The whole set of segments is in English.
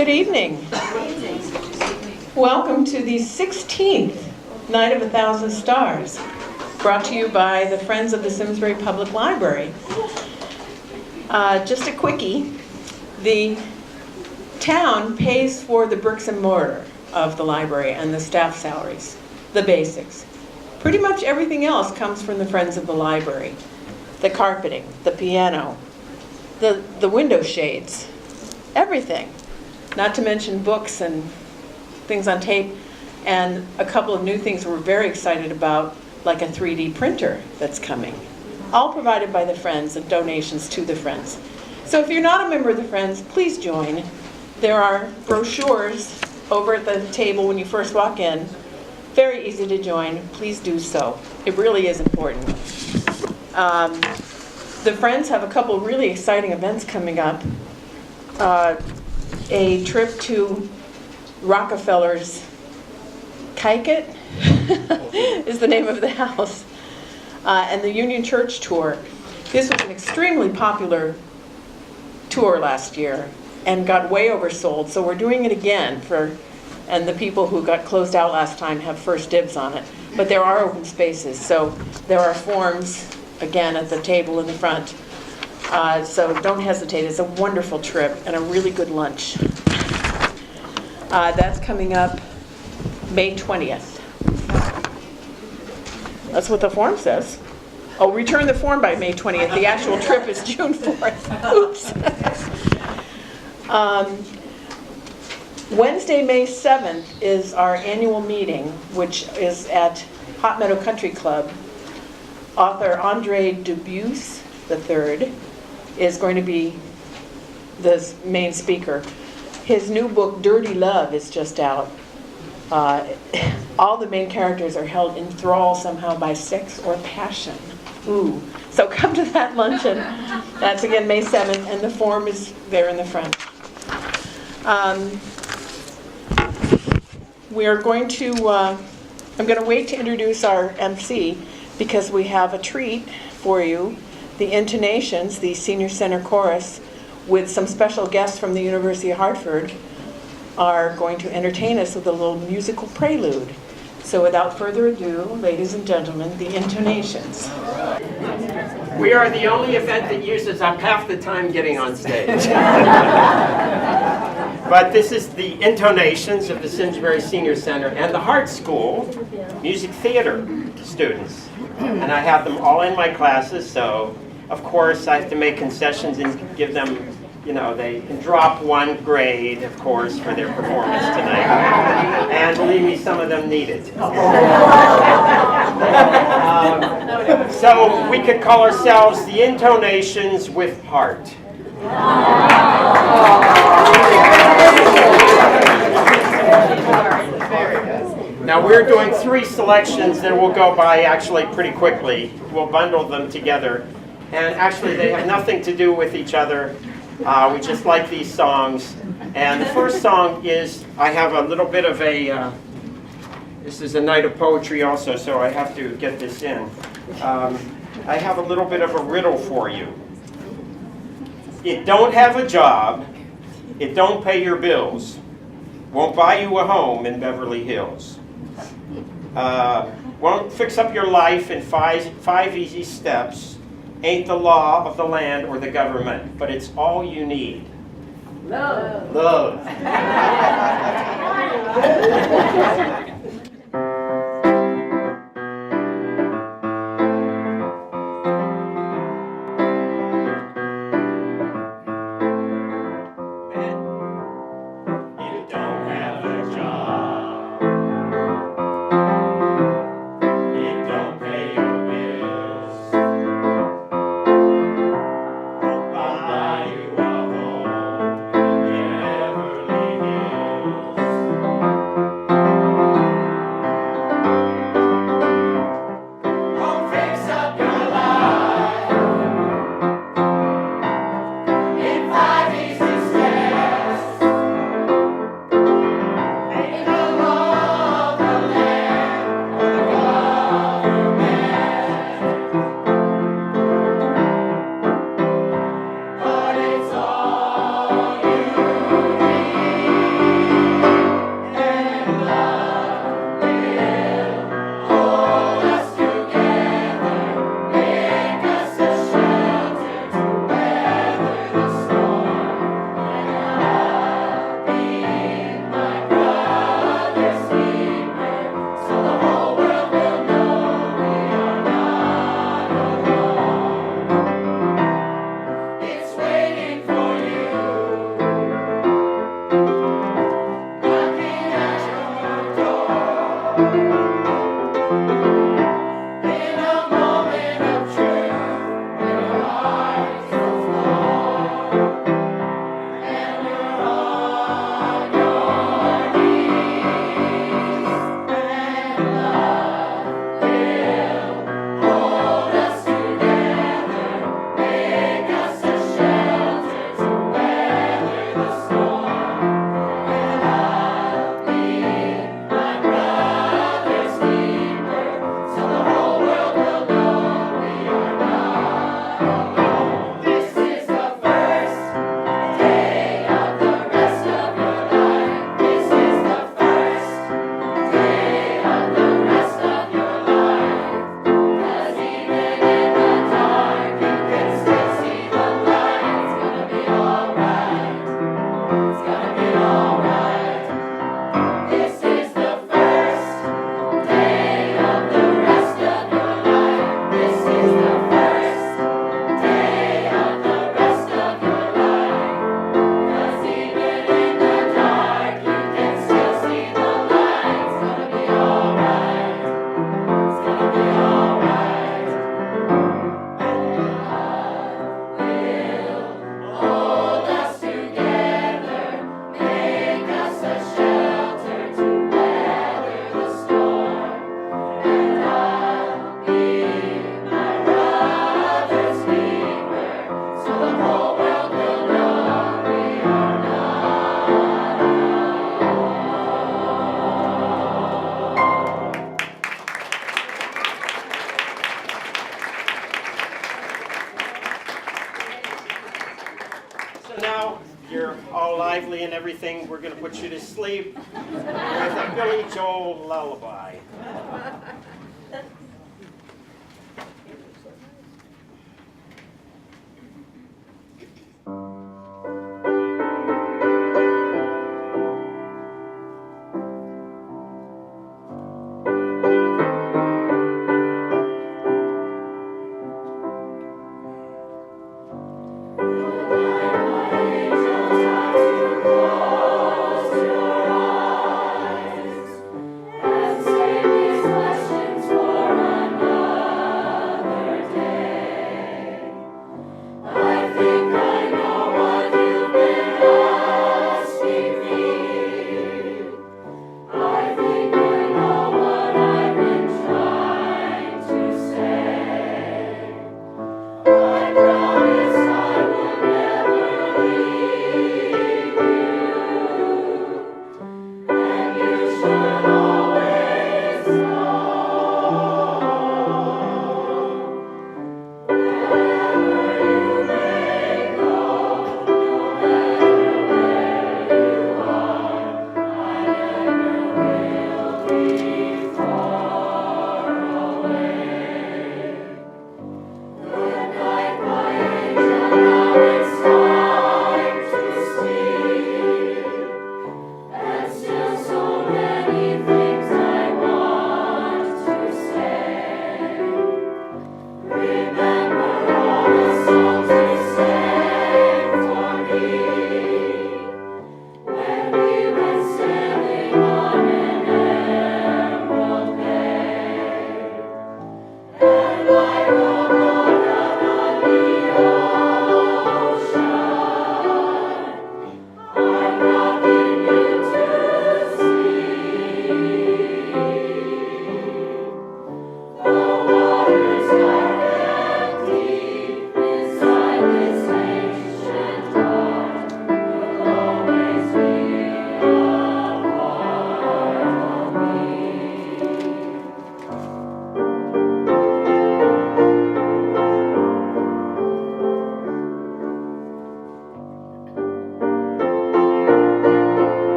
Good evening. Welcome to the 16th Night of a Thousand Stars, brought to you by the Friends of the Simsbury Public Library. Just a quickie, the town pays for the bricks and mortar of the library and the staff salaries, the basics. Pretty much everything else comes from the Friends of the Library. The carpeting, the piano, the window shades, everything. Not to mention books and things on tape, and a couple of new things we're very excited about, like a 3D printer that's coming. All provided by the Friends and donations to the Friends. So if you're not a member of the Friends, please join. There are brochures over at the table when you first walk in. Very easy to join. Please do so. It really is important. The Friends have a couple really exciting events coming up. A trip to Rockefeller's Kikit is the name of the house, and the Union Church tour. This was an extremely popular tour last year and got way oversold, so we're doing it again and the people who got closed out last time have first dibs on it. But there are open spaces, so there are forms, again, at the table in the front. So don't hesitate. It's a wonderful trip and a really good lunch. That's coming up May 20th. That's what the form says. Oh, return the form by May 20th. The actual trip is June 4th. Oops. Wednesday, May 7th is our annual meeting, which is at Hot Meadow Country Club. Author Andre Dubusse III is going to be the main speaker. His new book, Dirty Love, is just out. All the main characters are held in thrall somehow by sex or passion. Ooh. So come to that luncheon. That's again May 7th, and the form is there in the front. We are going to, I'm going to wait to introduce our MC because we have a treat for you. The Intonations, the Senior Center Chorus, with some special guests from the University of Hartford, are going to entertain us with a little musical prelude. So without further ado, ladies and gentlemen, the Intonations. We are the only event that uses up half the time getting on stage. But this is the Intonations of the Simsbury Senior Center and the Hart School music theater students. And I have them all in my classes, so of course I have to make concessions and give them, they can drop one grade, of course, for their performance tonight. And believe me, some of them need it. So we could call ourselves the Intonations with Heart. Now we're doing 3 selections that will go by actually pretty quickly. We'll bundle them together. And actually they have nothing to do with each other. We just like these songs. And the first song is, I have a little bit of a, this is a night of poetry also, so I have to get this in. I have a little bit of a riddle for you. It don't have a job, it don't pay your bills, won't buy you a home in Beverly Hills. Won't fix up your life in five easy steps, ain't the law of the land or the government, but it's all you need. Love. Love. So now you're all lively and everything. We're going to put you to sleep with a Billy Joel lullaby.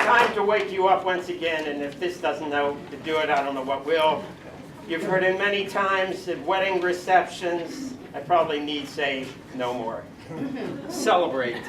Time to wake you up once again, and if this doesn't know to do it, I don't know what will. You've heard it many times at wedding receptions. I probably need say no more. Celebrate.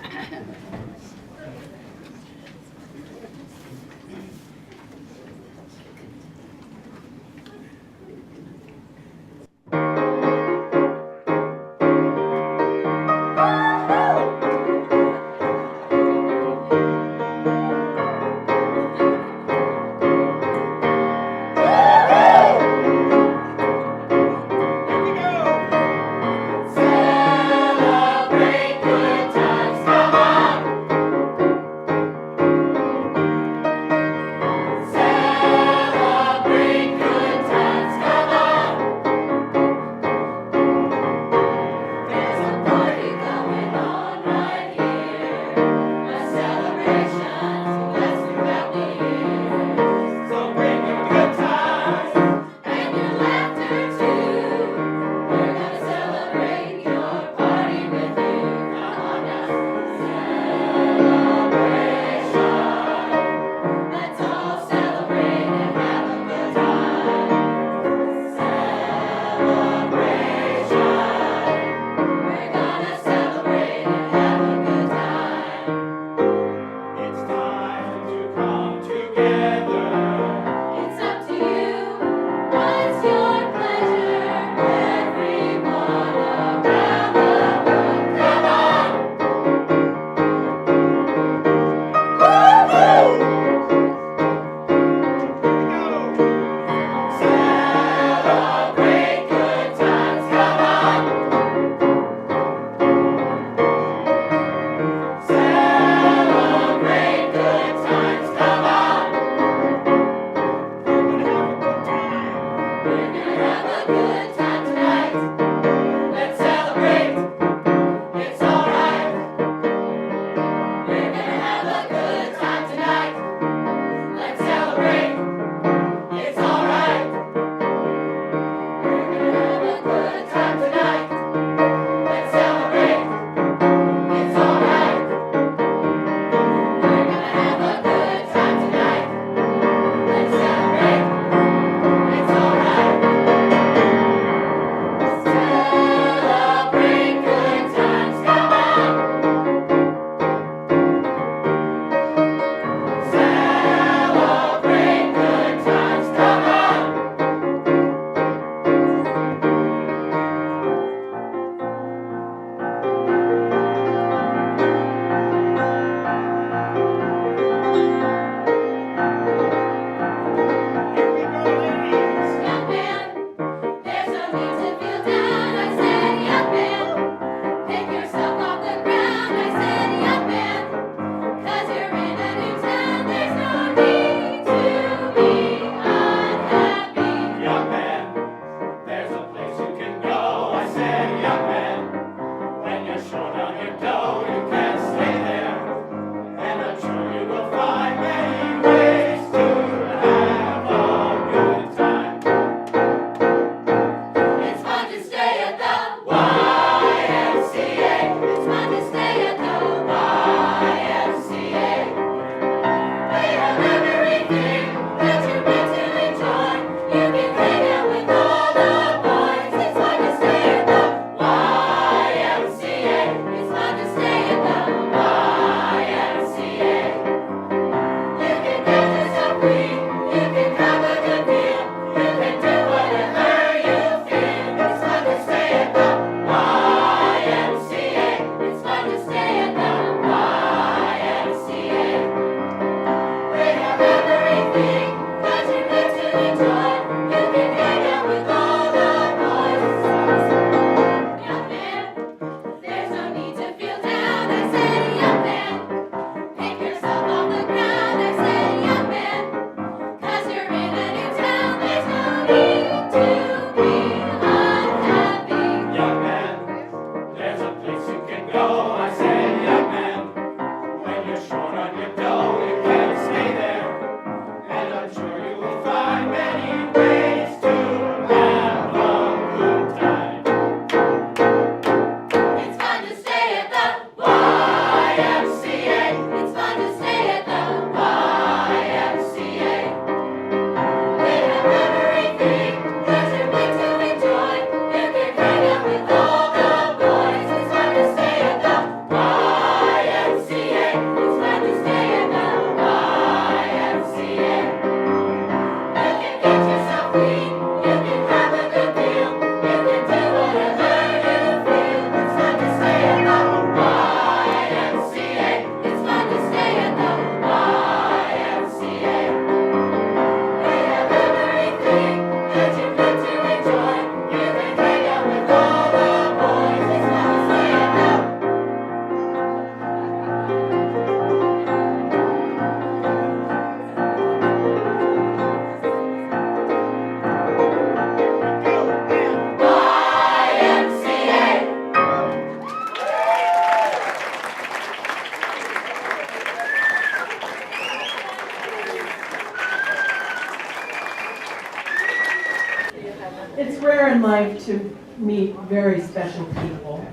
It's rare in life to meet very special people.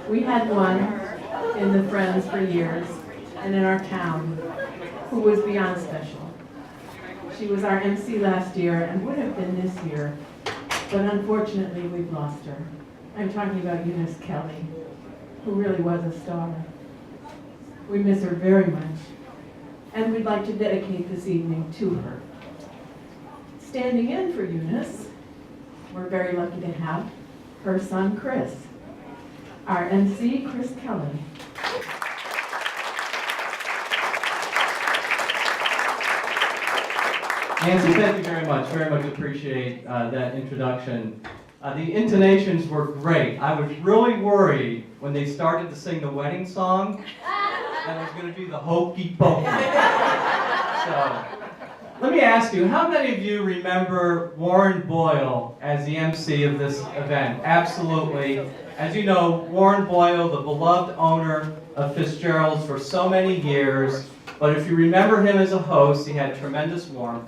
We had one in the Friends for years and in our town who was beyond special. She was our MC last year and would have been this year, but unfortunately we've lost her. I'm talking about Eunice Kelly, who really was a star. We miss her very much, and we'd like to dedicate this evening to her. Standing in for Eunice, we're very lucky to have her son Chris, our MC, Chris Kelly. Nancy, thank you very much appreciate that introduction. The intonations were great. I was really worried when they started to sing the wedding song that it was going to be the hokey pokey. So, let me ask you, how many of you remember Warren Boyle as the MC of this event? Absolutely. As you know, Warren Boyle, the beloved owner of Fitzgerald's for so many years, but if you remember him as a host, he had tremendous warmth.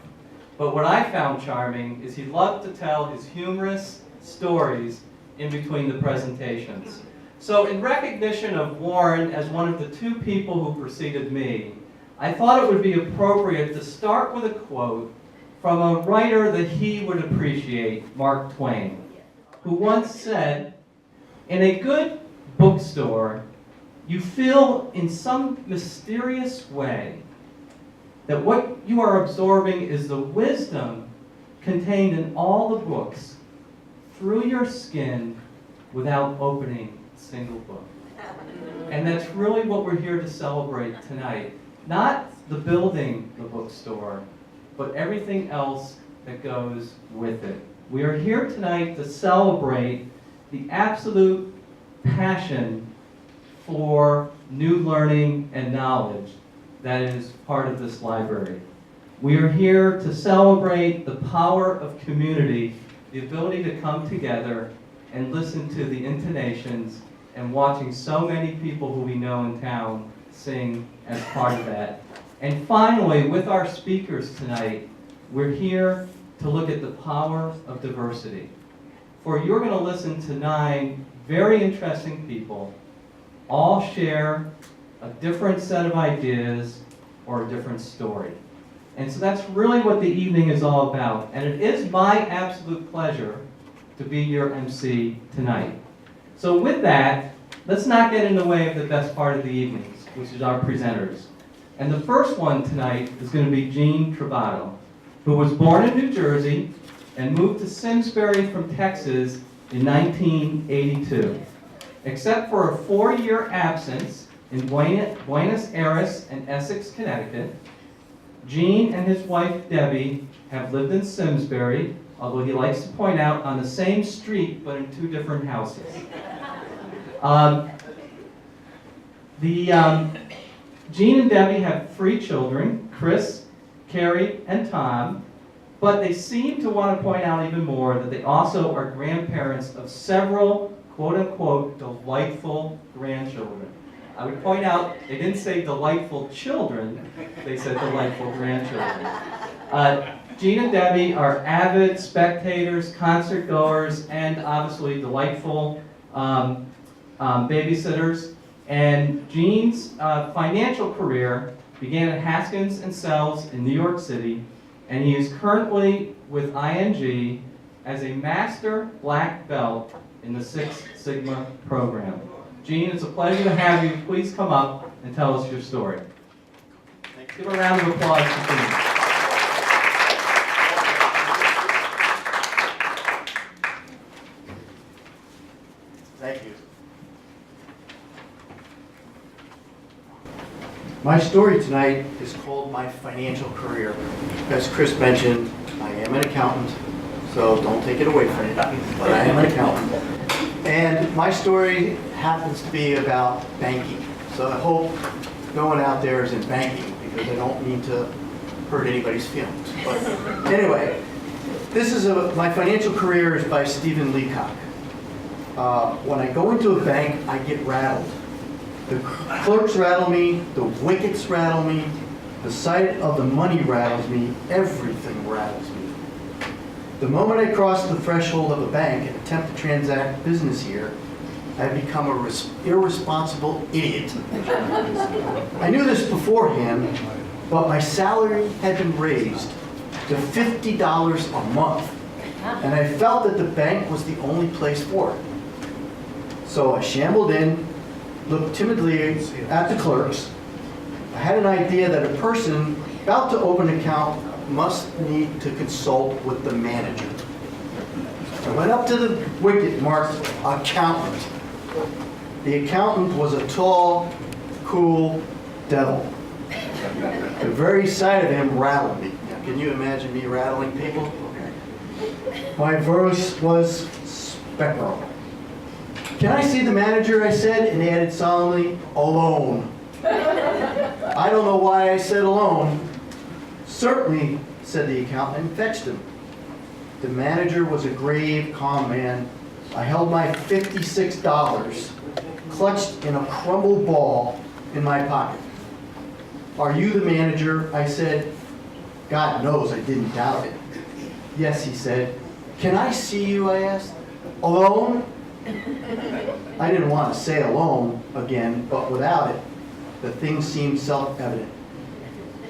But what I found charming is he loved to tell his humorous stories in between the presentations. So in recognition of Warren as one of the two people who preceded me, I thought it would be appropriate to start with a quote from a writer that he would appreciate, Mark Twain, who once said, "In a good bookstore, you feel in some mysterious way that what you are absorbing is the wisdom contained in all the books through your skin without opening a single book." And that's really what we're here to celebrate tonight. Not the building, the bookstore, but everything else that goes with it. We are here tonight to celebrate the absolute passion for new learning and knowledge that is part of this library. We are here to celebrate the power of community, the ability to come together and listen to the intonations and watching so many people who we know in town sing as part of that. And finally, with our speakers tonight, we're here to look at the power of diversity. For you're going to listen to 9 very interesting people, all share a different set of ideas or a different story. And so that's really what the evening is all about. And it is my absolute pleasure to be your MC tonight. So with that, let's not get in the way of the best part of the evening, which is our presenters. And the first one tonight is going to be Jean Travato, who was born in New Jersey and moved to Simsbury from Texas in 1982. Except for a 4-year absence in Buenos Aires and Essex, Connecticut, Gene and his wife Debbie have lived in Simsbury, although he likes to point out on the same street but in 2 different houses. Gene and Debbie have 3 children, Chris, Carrie, and Tom, but they seem to want to point out even more that they also are grandparents of several quote-unquote delightful grandchildren. I would point out, they didn't say delightful children, they said delightful grandchildren. Gene and Debbie are avid spectators, concert goers, and obviously delightful babysitters. And Gene's financial career began at Haskins and Sells in New York City, and he is currently with ING as a Master Black Belt in the Six Sigma program. Gene, it's a pleasure to have you. Please come up and tell us your story. Give a round of applause to Gene. Thank you. My story tonight is called My Financial Career. As Chris mentioned, I am an accountant, so don't take it away from me, but I am an accountant. And my story happens to be about banking. So I hope no one out there is in banking, because I don't mean to hurt anybody's feelings. But anyway, this is My Financial Career is by Stephen Leacock. When I go into a bank, I get rattled. The clerks rattle me, the wickets rattle me, the sight of the money rattles me, everything rattles me. The moment I crossed the threshold of a bank and attempt to transact business here, I had become a irresponsible idiot. I knew this beforehand, but my salary had been raised to $50 a month, and I felt that the bank was the only place for it. So I shambled in, looked timidly at the clerks. I had an idea that a person about to open an account must need to consult with the manager. I went up to the wicket marked accountant. The accountant was a tall, cool devil. The very sight of him rattled me. Now, can you imagine me rattling people? My voice was spectral. "Can I see the manager?" I said, and added solemnly, "Alone." I don't know why I said alone. "Certainly," said the accountant, and fetched him. The manager was a grave, calm man. I held my $56 clutched in a crumbled ball in my pocket. "Are you the manager?" I said. God knows I didn't doubt it. "Yes," he said. "Can I see you?" I asked. "Alone?" I didn't want to say alone again, but without it, the thing seemed self-evident.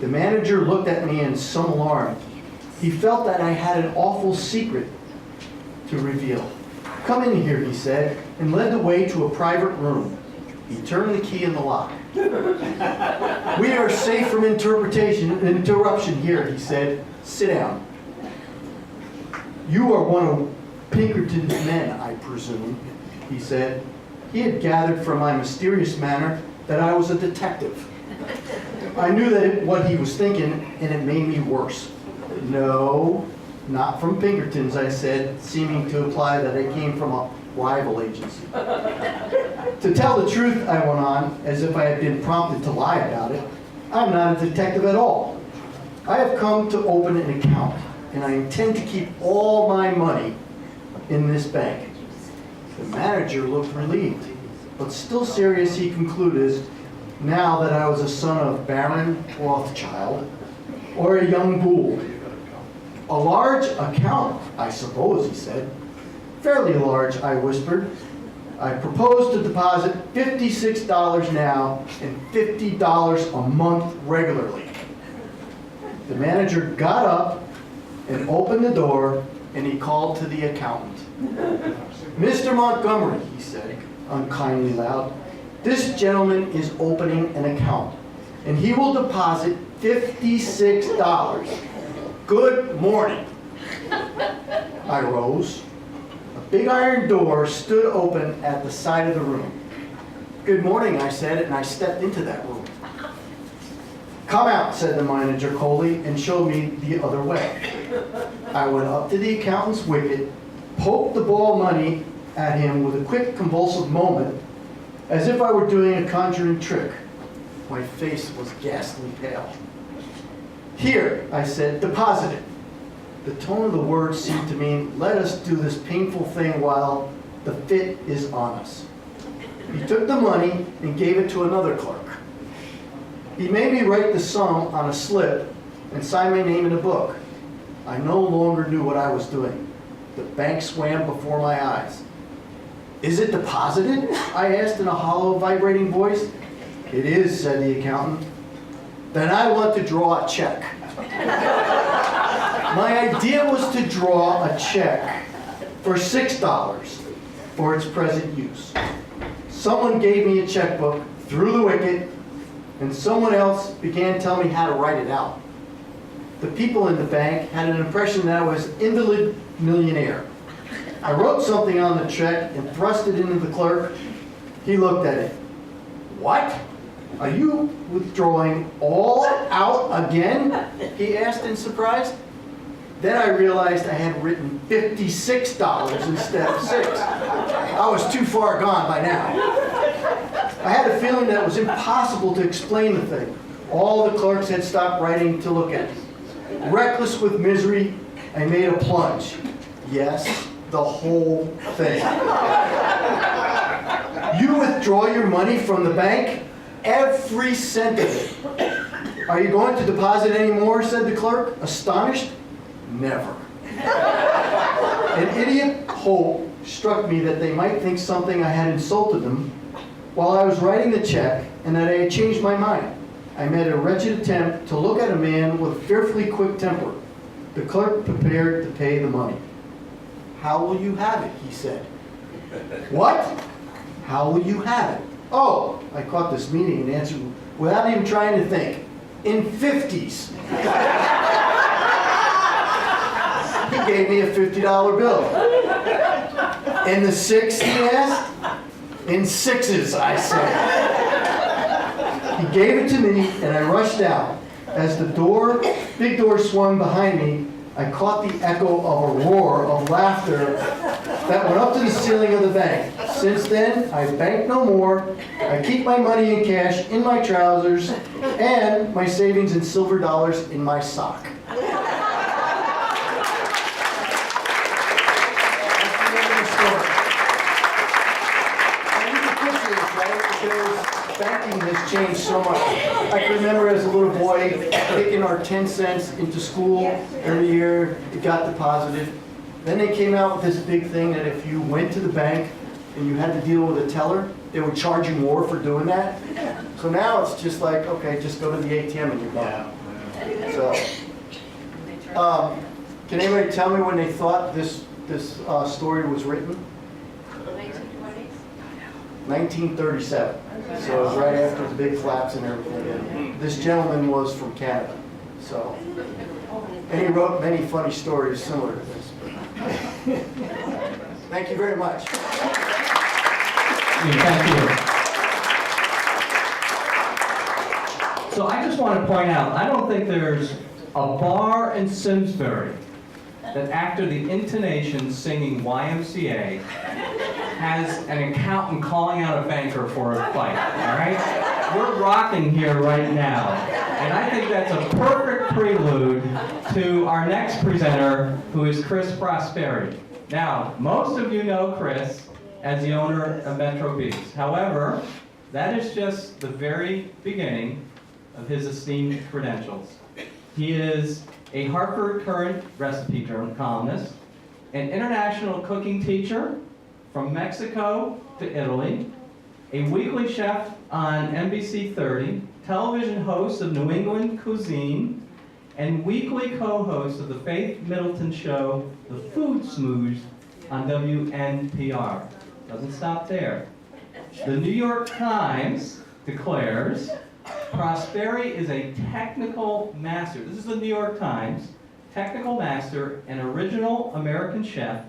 The manager looked at me in some alarm. He felt that I had an awful secret to reveal. "Come in here," he said, and led the way to a private room. He turned the key in the lock. "We are safe from interruption here," he said. "Sit down." "You are one of Pinkerton's men, I presume," he said. He had gathered from my mysterious manner that I was a detective. I knew what he was thinking, and it made me worse. "No, not from Pinkerton's," I said, seeming to imply that I came from a rival agency. "To tell the truth," I went on, as if I had been prompted to lie about it, "I'm not a detective at all. I have come to open an account, and I intend to keep all my money in this bank." The manager looked relieved, but still serious. He concluded, now that I was a son of Baron Rothschild or a young Gould. "A large account, I suppose," he said. "Fairly large," I whispered. "I propose to deposit $56 now and $50 a month regularly." The manager got up and opened the door, and he called to the accountant. "Mr. Montgomery," he said, unkindly loud, "this gentleman is opening an account, and he will deposit $56. Good morning." I rose. A big iron door stood open at the side of the room. "Good morning," I said, and I stepped into that room. "Come out," said the manager coldly, and showed me the other way. I went up to the accountant's wicket, poked the ball money at him with a quick convulsive moment, as if I were doing a conjuring trick. My face was ghastly pale. "Here," I said, "deposit it." The tone of the words seemed to mean, let us do this painful thing while the fit is on us. He took the money and gave it to another clerk. He made me write the sum on a slip and sign my name in a book. I no longer knew what I was doing. The bank swam before my eyes. "Is it deposited?" I asked in a hollow, vibrating voice. "It is," said the accountant. "Then I want to draw a check." My idea was to draw a check for $6 for its present use. Someone gave me a checkbook through the wicket, and someone else began telling me how to write it out. The people in the bank had an impression that I was invalid millionaire. I wrote something on the check and thrust it into the clerk. He looked at it. "What? Are you withdrawing all out again?" he asked in surprise. Then I realized I had written $56 instead of $6. I was too far gone by now. I had a feeling that it was impossible to explain the thing. All the clerks had stopped writing to look at it. Reckless with misery, I made a plunge. Yes, the whole thing. "You withdraw your money from the bank?" "Every cent of it." "Are you going to deposit any more?" said the clerk, astonished. "Never." An idiot hope struck me that they might think something I had insulted them while I was writing the check, and that I had changed my mind. I made a wretched attempt to look at a man with a fearfully quick temper. The clerk prepared to pay the money. "How will you have it?" he said. "What? How will you have it?" "Oh," I caught this meaning and answered without even trying to think, "In 50s. He gave me a $50 bill. "In the six?" he asked. "In sixes," I said. He gave it to me, and I rushed out. As the big door swung behind me, I caught the echo of a roar of laughter that went up to the ceiling of the bank. Since then, I bank no more. I keep my money in cash in my trousers and my savings in silver dollars in my sock. That's the end of the story. I need to picture this, right? Because banking has changed so much. I can remember as a little boy taking our 10 cents into school every year. It got deposited. Then they came out with this big thing that if you went to the bank and you had to deal with a teller, they would charge you more for doing that. So now it's just like, okay, just go to the ATM and you're done. So, can anybody tell me when they thought this story was written? 1937. So it was right after the big collapse and everything. And this gentleman was from Canada. So, and he wrote many funny stories similar to this. Thank you very much. Thank you. So I just want to point out, I don't think there's a bar in Simsbury that after the intonation singing YMCA has an accountant calling out a banker for a fight, all right? We're rocking here right now. And I think that's a perfect prelude to our next presenter, who is Chris Prosperi. Now, most of you know Chris as the owner of Metro Beats. However, that is just the very beginning of his esteemed credentials. He is a Hartford Current recipe columnist, an international cooking teacher from Mexico to Italy, a weekly chef on NBC 30, television host of New England Cuisine, and weekly co-host of the Faith Middleton show, The Food Smooze, on WNPR. Doesn't stop there. The New York Times declares Prosperi is a technical master. This is the New York Times. Technical master and original American chef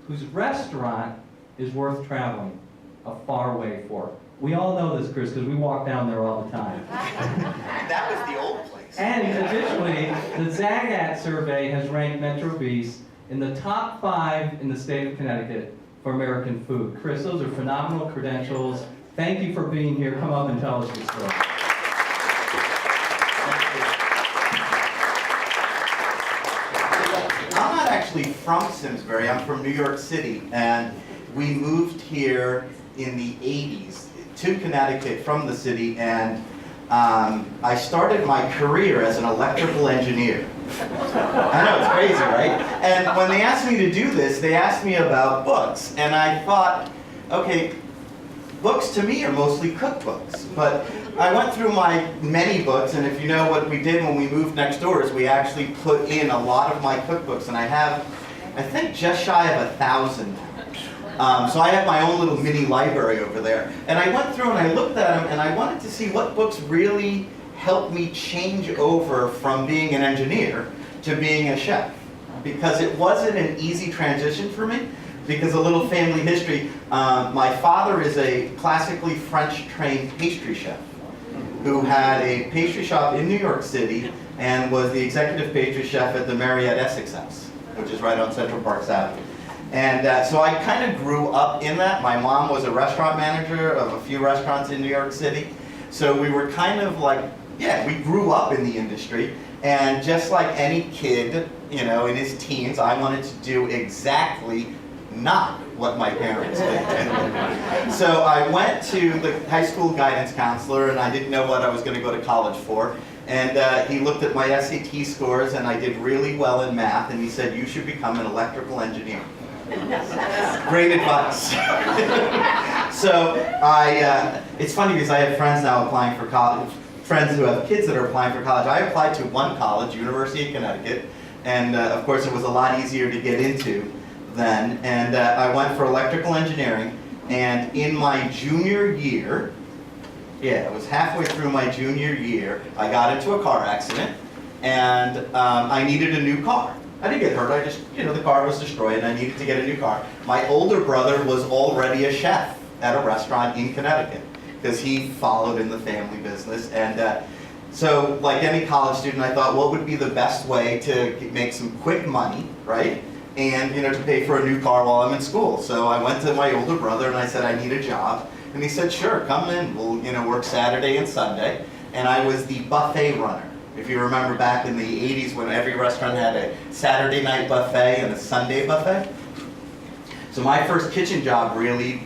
whose restaurant is worth traveling a far way for. We all know this, Chris, because we walk down there all the time. That was the old place. And additionally, the Zagat survey has ranked Metro Beast in the top 5 in the state of Connecticut for American food. Chris, those are phenomenal credentials. Thank you for being here. Come up and tell us your story. I'm not actually from Simsbury. I'm from New York City, and we moved here in the 80s to Connecticut from the city, and I started my career as an electrical engineer. I know, it's crazy, right? And when they asked me to do this, they asked me about books, and I thought, okay, books to me are mostly cookbooks, but I went through my many books, and if you know what we did when we moved next door is we actually put in a lot of my cookbooks, and I have, I think, just shy of 1,000 now. So I have my own little mini library over there. And I went through and I looked at them and I wanted to see what books really helped me change over from being an engineer to being a chef. Because it wasn't an easy transition for me. Because a little family history, my father is a classically French-trained pastry chef who had a pastry shop in New York City and was the executive pastry chef at the Marriott Essex House, which is right on Central Park Avenue. And so I kind of grew up in that. My mom was a restaurant manager of a few restaurants in New York City. So we were kind of like, yeah, we grew up in the industry. And just like any kid, you know, in his teens, I wanted to do exactly not what my parents did. So I went to the high school guidance counselor and I didn't know what I was going to go to college for. And he looked at my SAT scores and I did really well in math and he said, you should become an electrical engineer. Great advice. So it's funny because I have friends now applying for college, friends who have kids that are applying for college. I applied to one college, University of Connecticut, and of course it was a lot easier to get into then. And I went for electrical engineering, and in my junior year, yeah, it was halfway through my junior year, I got into a car accident, and I needed a new car. I didn't get hurt, I just, the car was destroyed and I needed to get a new car. My older brother was already a chef at a restaurant in Connecticut because he followed in the family business. And so like any college student, I thought, what would be the best way to make some quick money, right? And to pay for a new car while I'm in school. So I went to my older brother and I said, I need a job. And he said, sure, come in, we'll work Saturday and Sunday. And I was the buffet runner. If you remember back in the 80s when every restaurant had a Saturday night buffet and a Sunday buffet. So my first kitchen job really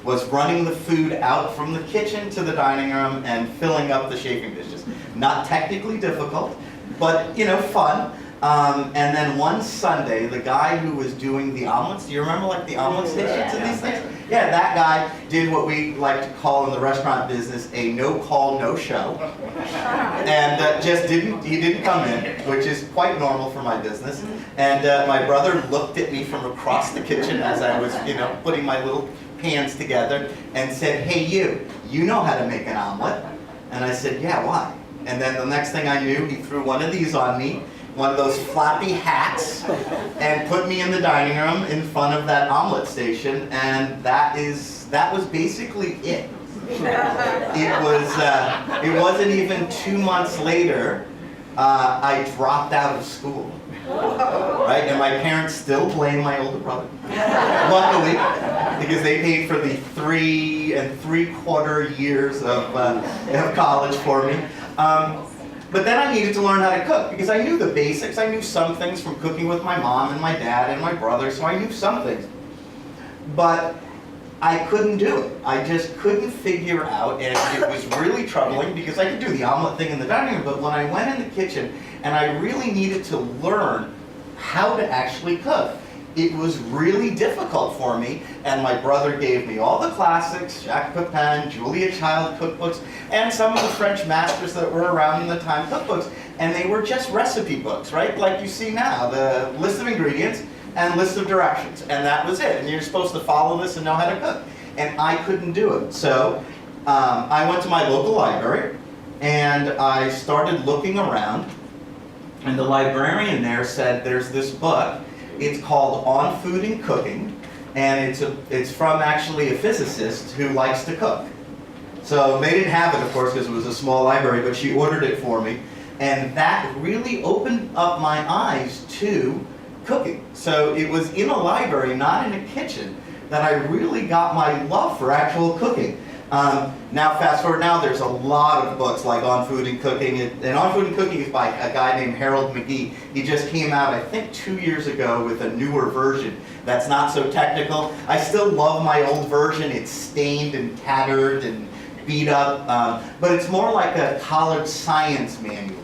was running the food out from the kitchen to the dining room and filling up the chafing dishes. Not technically difficult, but fun. And then one Sunday, the guy who was doing the omelets, do you remember like the omelet stations and these things? Yeah, that guy did what we like to call in the restaurant business a no call, no show. And he didn't come in, which is quite normal for my business. And my brother looked at me from across the kitchen as I was, putting my little pans together and said, hey you know how to make an omelet. And I said, yeah, why? And then the next thing I knew, he threw one of these on me, one of those flappy hats, and put me in the dining room in front of that omelet station, and that was basically it. It wasn't even 2 months later, I dropped out of school. Right, and my parents still blame my older brother. Luckily, because they paid for the 3 3/4 years of college for me. But then I needed to learn how to cook because I knew the basics. I knew some things from cooking with my mom and my dad and my brother, so I knew some things. But I couldn't do it. I just couldn't figure out, and it was really troubling because I could do the omelet thing in the dining room, but when I went in the kitchen and I really needed to learn how to actually cook, it was really difficult for me, and my brother gave me all the classics, Jacques Pepin, Julia Child cookbooks, and some of the French masters that were around in the time cookbooks, and they were just recipe books, right? Like you see now, the list of ingredients and list of directions, and that was it, and you're supposed to follow this and know how to cook, and I couldn't do it. So I went to my local library, and I started looking around, and the librarian there said, there's this book. It's called On Food and Cooking, and it's from actually a physicist who likes to cook. So they didn't have it, of course, because it was a small library, but she ordered it for me, and that really opened up my eyes to cooking. So it was in a library, not in a kitchen, that I really got my love for actual cooking. Now fast forward now, there's a lot of books like On Food and Cooking, and On Food and Cooking is by a guy named Harold McGee. He just came out, I think 2 years ago with a newer version that's not so technical. I still love my old version. It's stained and tattered and beat up, but it's more like a college science manual,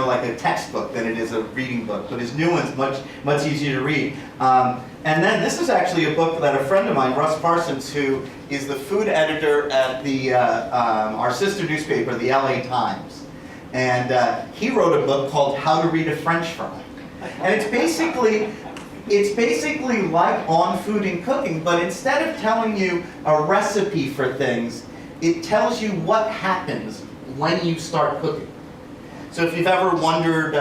like a textbook than it is a reading book, but his new one's much easier to read. And then this is actually a book that a friend of mine, Russ Parsons, who is the food editor at our sister newspaper, the LA Times. And he wrote a book called How to Read a French Fry. And it's basically like On Food and Cooking, but instead of telling you a recipe for things, it tells you what happens when you start cooking. So if you've ever wondered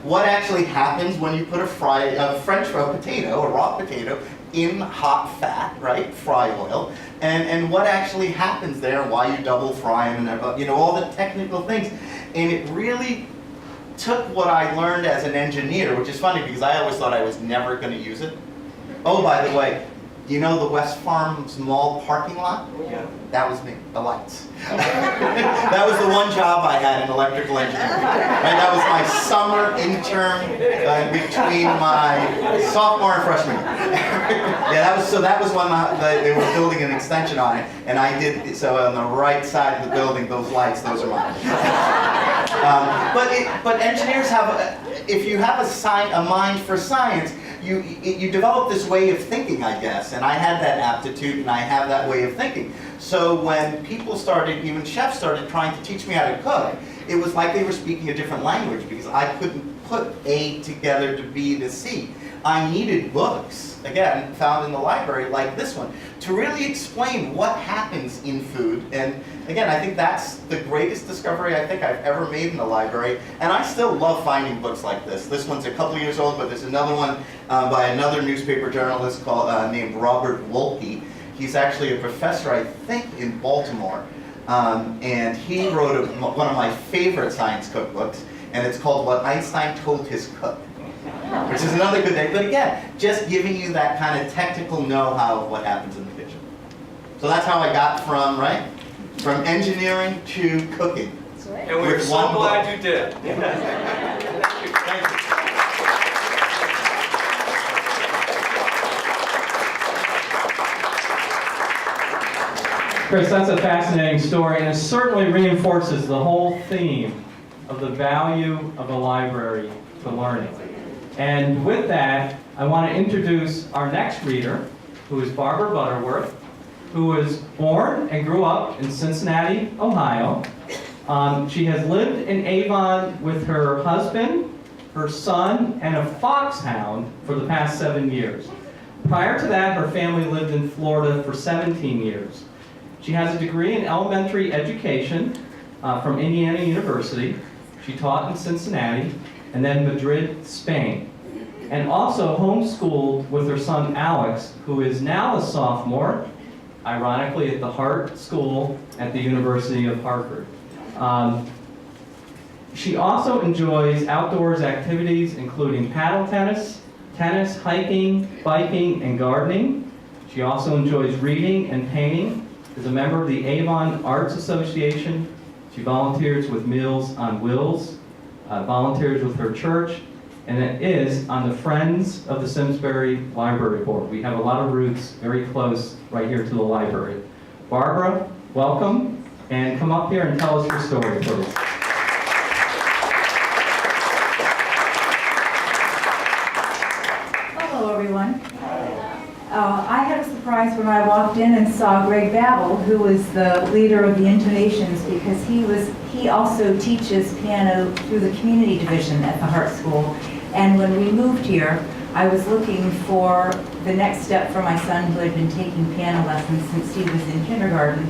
what actually happens when you put a raw potato, in hot fat, right, fry oil, and what actually happens there, and why you double fry them, and all the technical things. And it really took what I learned as an engineer, which is funny because I always thought I was never going to use it. Oh, by the way, do you know the West Farms Mall parking lot? Yeah. That was me, the lights. That was the one job I had in electrical engineering. Right? That was my summer intern between my sophomore and freshman year. Yeah, that was when they were building an extension on it, and I did, so on the right side of the building, those lights, those are mine. But engineers have, if you have a mind for science, you develop this way of thinking, I guess, and I had that aptitude and I have that way of thinking. So when people started, even chefs started trying to teach me how to cook, it was like they were speaking a different language because I couldn't put A together to B to C. I needed books, again, found in the library like this one, to really explain what happens in food. And again, I think that's the greatest discovery I think I've ever made in the library. And I still love finding books like this. This one's a couple years old, but there's another one by another newspaper journalist named Robert Wolke. He's actually a professor, I think, in Baltimore. And he wrote one of my favorite science cookbooks, and it's called What Einstein Told His Cook, which is another good thing. But again, just giving you that kind of technical know-how of what happens in the kitchen. So that's how I got from, right? From engineering to cooking. And we're so glad you did. Thank you. Chris, that's a fascinating story, and it certainly reinforces the whole theme of the value of a library to learning. And with that, I want to introduce our next reader, who is Barbara Butterworth, who was born and grew up in Cincinnati, Ohio. She has lived in Avon with her husband, her son, and a foxhound for the past 7 years. Prior to that, her family lived in Florida for 17 years. She has a degree in elementary education from Indiana University. She taught in Cincinnati and then Madrid, Spain. And also homeschooled with her son Alex, who is now a sophomore, ironically at the Hart School at the University of Hartford. She also enjoys outdoors activities including paddle tennis, hiking, biking, and gardening. She also enjoys reading and painting. Is a member of the Avon Arts Association. She volunteers with Meals on Wheels, volunteers with her church, and it is on the Friends of the Simsbury Library Board. We have a lot of roots very close right here to the library. Barbara, welcome, and come up here and tell us your story, please. Hello, everyone. I had a surprise when I walked in and saw Greg Babel, who was the leader of the Intonations, because he also teaches piano through the community division at the Hart School. And when we moved here, I was looking for the next step for my son, who had been taking piano lessons since he was in kindergarten.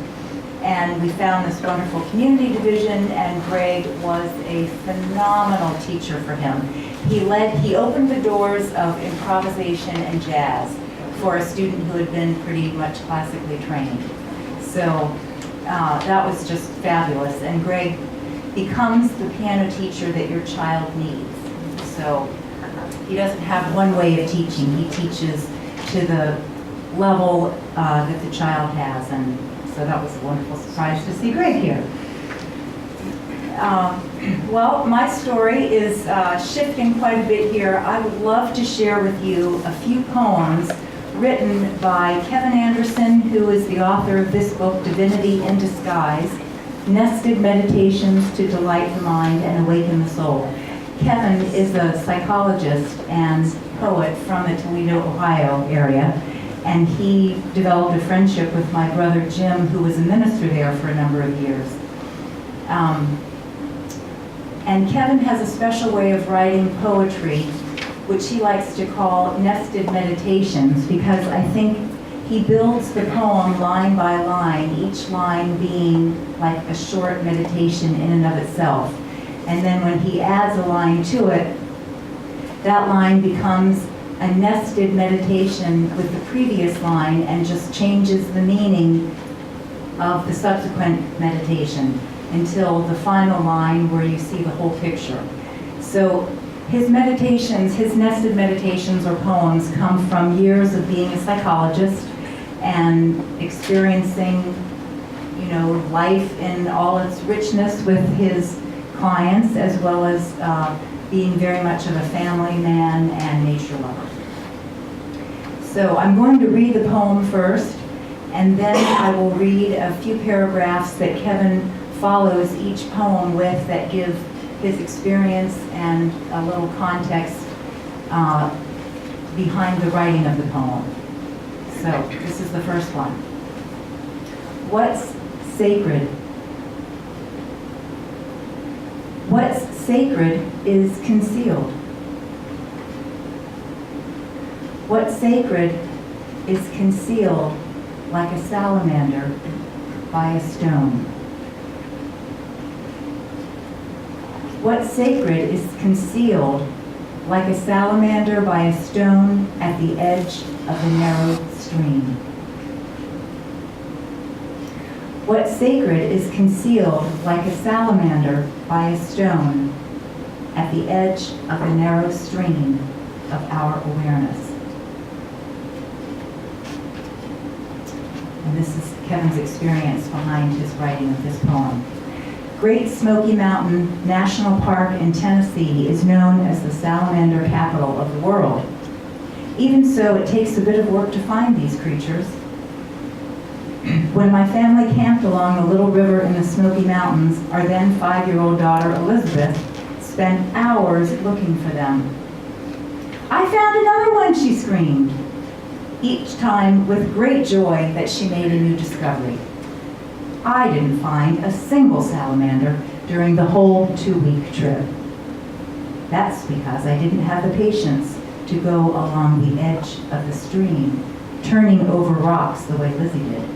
And we found this wonderful community division, and Greg was a phenomenal teacher for him. He opened the doors of improvisation and jazz for a student who had been pretty much classically trained. So that was just fabulous. And Greg becomes the piano teacher that your child needs. So he doesn't have one way of teaching. He teaches to the level that the child has. And so that was a wonderful surprise to see Greg here. Well, my story is shifting quite a bit here. I would love to share with you a few poems written by Kevin Anderson, who is the author of this book, Divinity in Disguise, Nested Meditations to Delight the Mind and Awaken the Soul. Kevin is a psychologist and poet from the Toledo, Ohio area, and he developed a friendship with my brother Jim, who was a minister there for a number of years. And Kevin has a special way of writing poetry, which he likes to call nested meditations, because I think he builds the poem line by line, each line being like a short meditation in and of itself. And then when he adds a line to it, that line becomes a nested meditation with the previous line and just changes the meaning of the subsequent meditation until the final line where you see the whole picture. So his meditations, his nested meditations or poems, come from years of being a psychologist and experiencing, life in all its richness with his clients, as well as being very much of a family man and nature lover. So I'm going to read the poem first, and then I will read a few paragraphs that Kevin follows each poem with that give his experience and a little context behind the writing of the poem. So this is the first one. What's sacred? What's sacred is concealed. What's sacred is concealed like a salamander by a stone. What's sacred is concealed like a salamander by a stone at the edge of the narrow stream. What's sacred is concealed like a salamander by a stone at the edge of the narrow stream of our awareness. And this is Kevin's experience behind his writing of this poem. Great Smoky Mountain National Park in Tennessee is known as the salamander capital of the world. Even so, it takes a bit of work to find these creatures. When my family camped along the little river in the Smoky Mountains, our then 5-year-old daughter, Elizabeth, spent hours looking for them. "I found another one," she screamed, each time with great joy that she made a new discovery. I didn't find a single salamander during the whole 2-week trip. That's because I didn't have the patience to go along the edge of the stream, turning over rocks the way Lizzie did.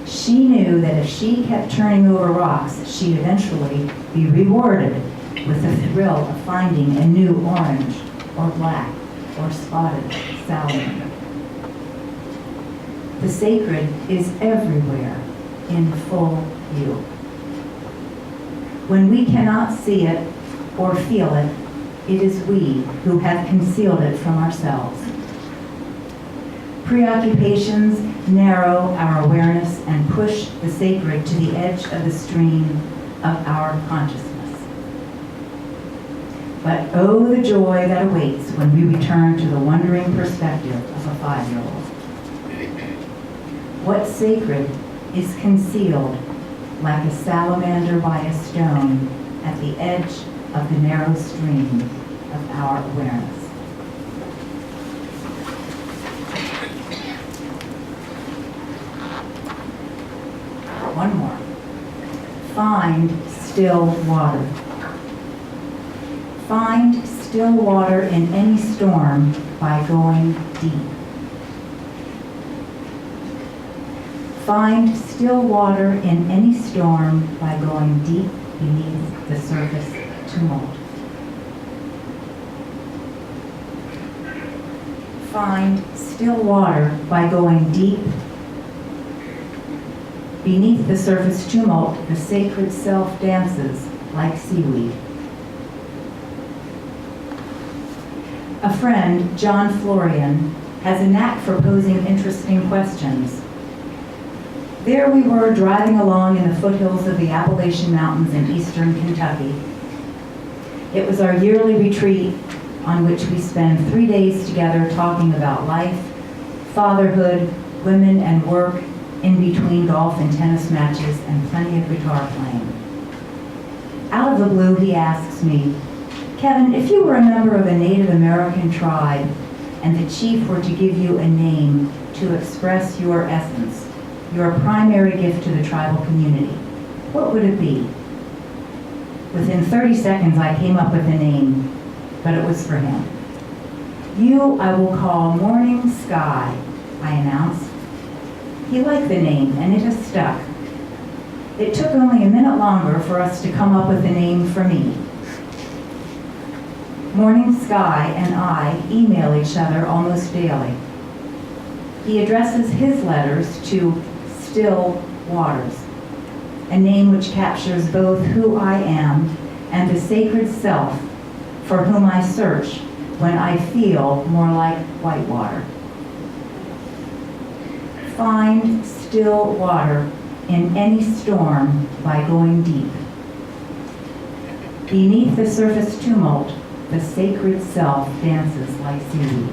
She knew that if she kept turning over rocks, she'd eventually be rewarded with the thrill of finding a new orange or black or spotted salamander. The sacred is everywhere in full view. When we cannot see it or feel it, it is we who have concealed it from ourselves. Preoccupations narrow our awareness and push the sacred to the edge of the stream of our consciousness. But oh, the joy that awaits when we return to the wondering perspective of a 5-year-old. What's sacred is concealed like a salamander by a stone at the edge of the narrow stream of our awareness. One more. Find still water. Find still water in any storm by going deep. Find still water in any storm by going deep beneath the surface tumult. Find still water by going deep beneath the surface tumult. The sacred self dances like seaweed. A friend, John Florian, has a knack for posing interesting questions. There we were driving along in the foothills of the Appalachian Mountains in eastern Kentucky. It was our yearly retreat on which we spend 3 days together talking about life, fatherhood, women, and work in between golf and tennis matches and plenty of guitar playing. Out of the blue, he asks me, "Kevin, if you were a member of a Native American tribe and the chief were to give you a name to express your essence, your primary gift to the tribal community, what would it be?" Within 30 seconds, I came up with a name, but it was for him. "You I will call Morning Sky," I announced. He liked the name, and it has stuck. It took only a minute longer for us to come up with a name for me. Morning Sky and I email each other almost daily. He addresses his letters to Still Waters, a name which captures both who I am and the sacred self for whom I search when I feel more like whitewater. Find still water in any storm by going deep. Beneath the surface tumult, the sacred self dances like seaweed.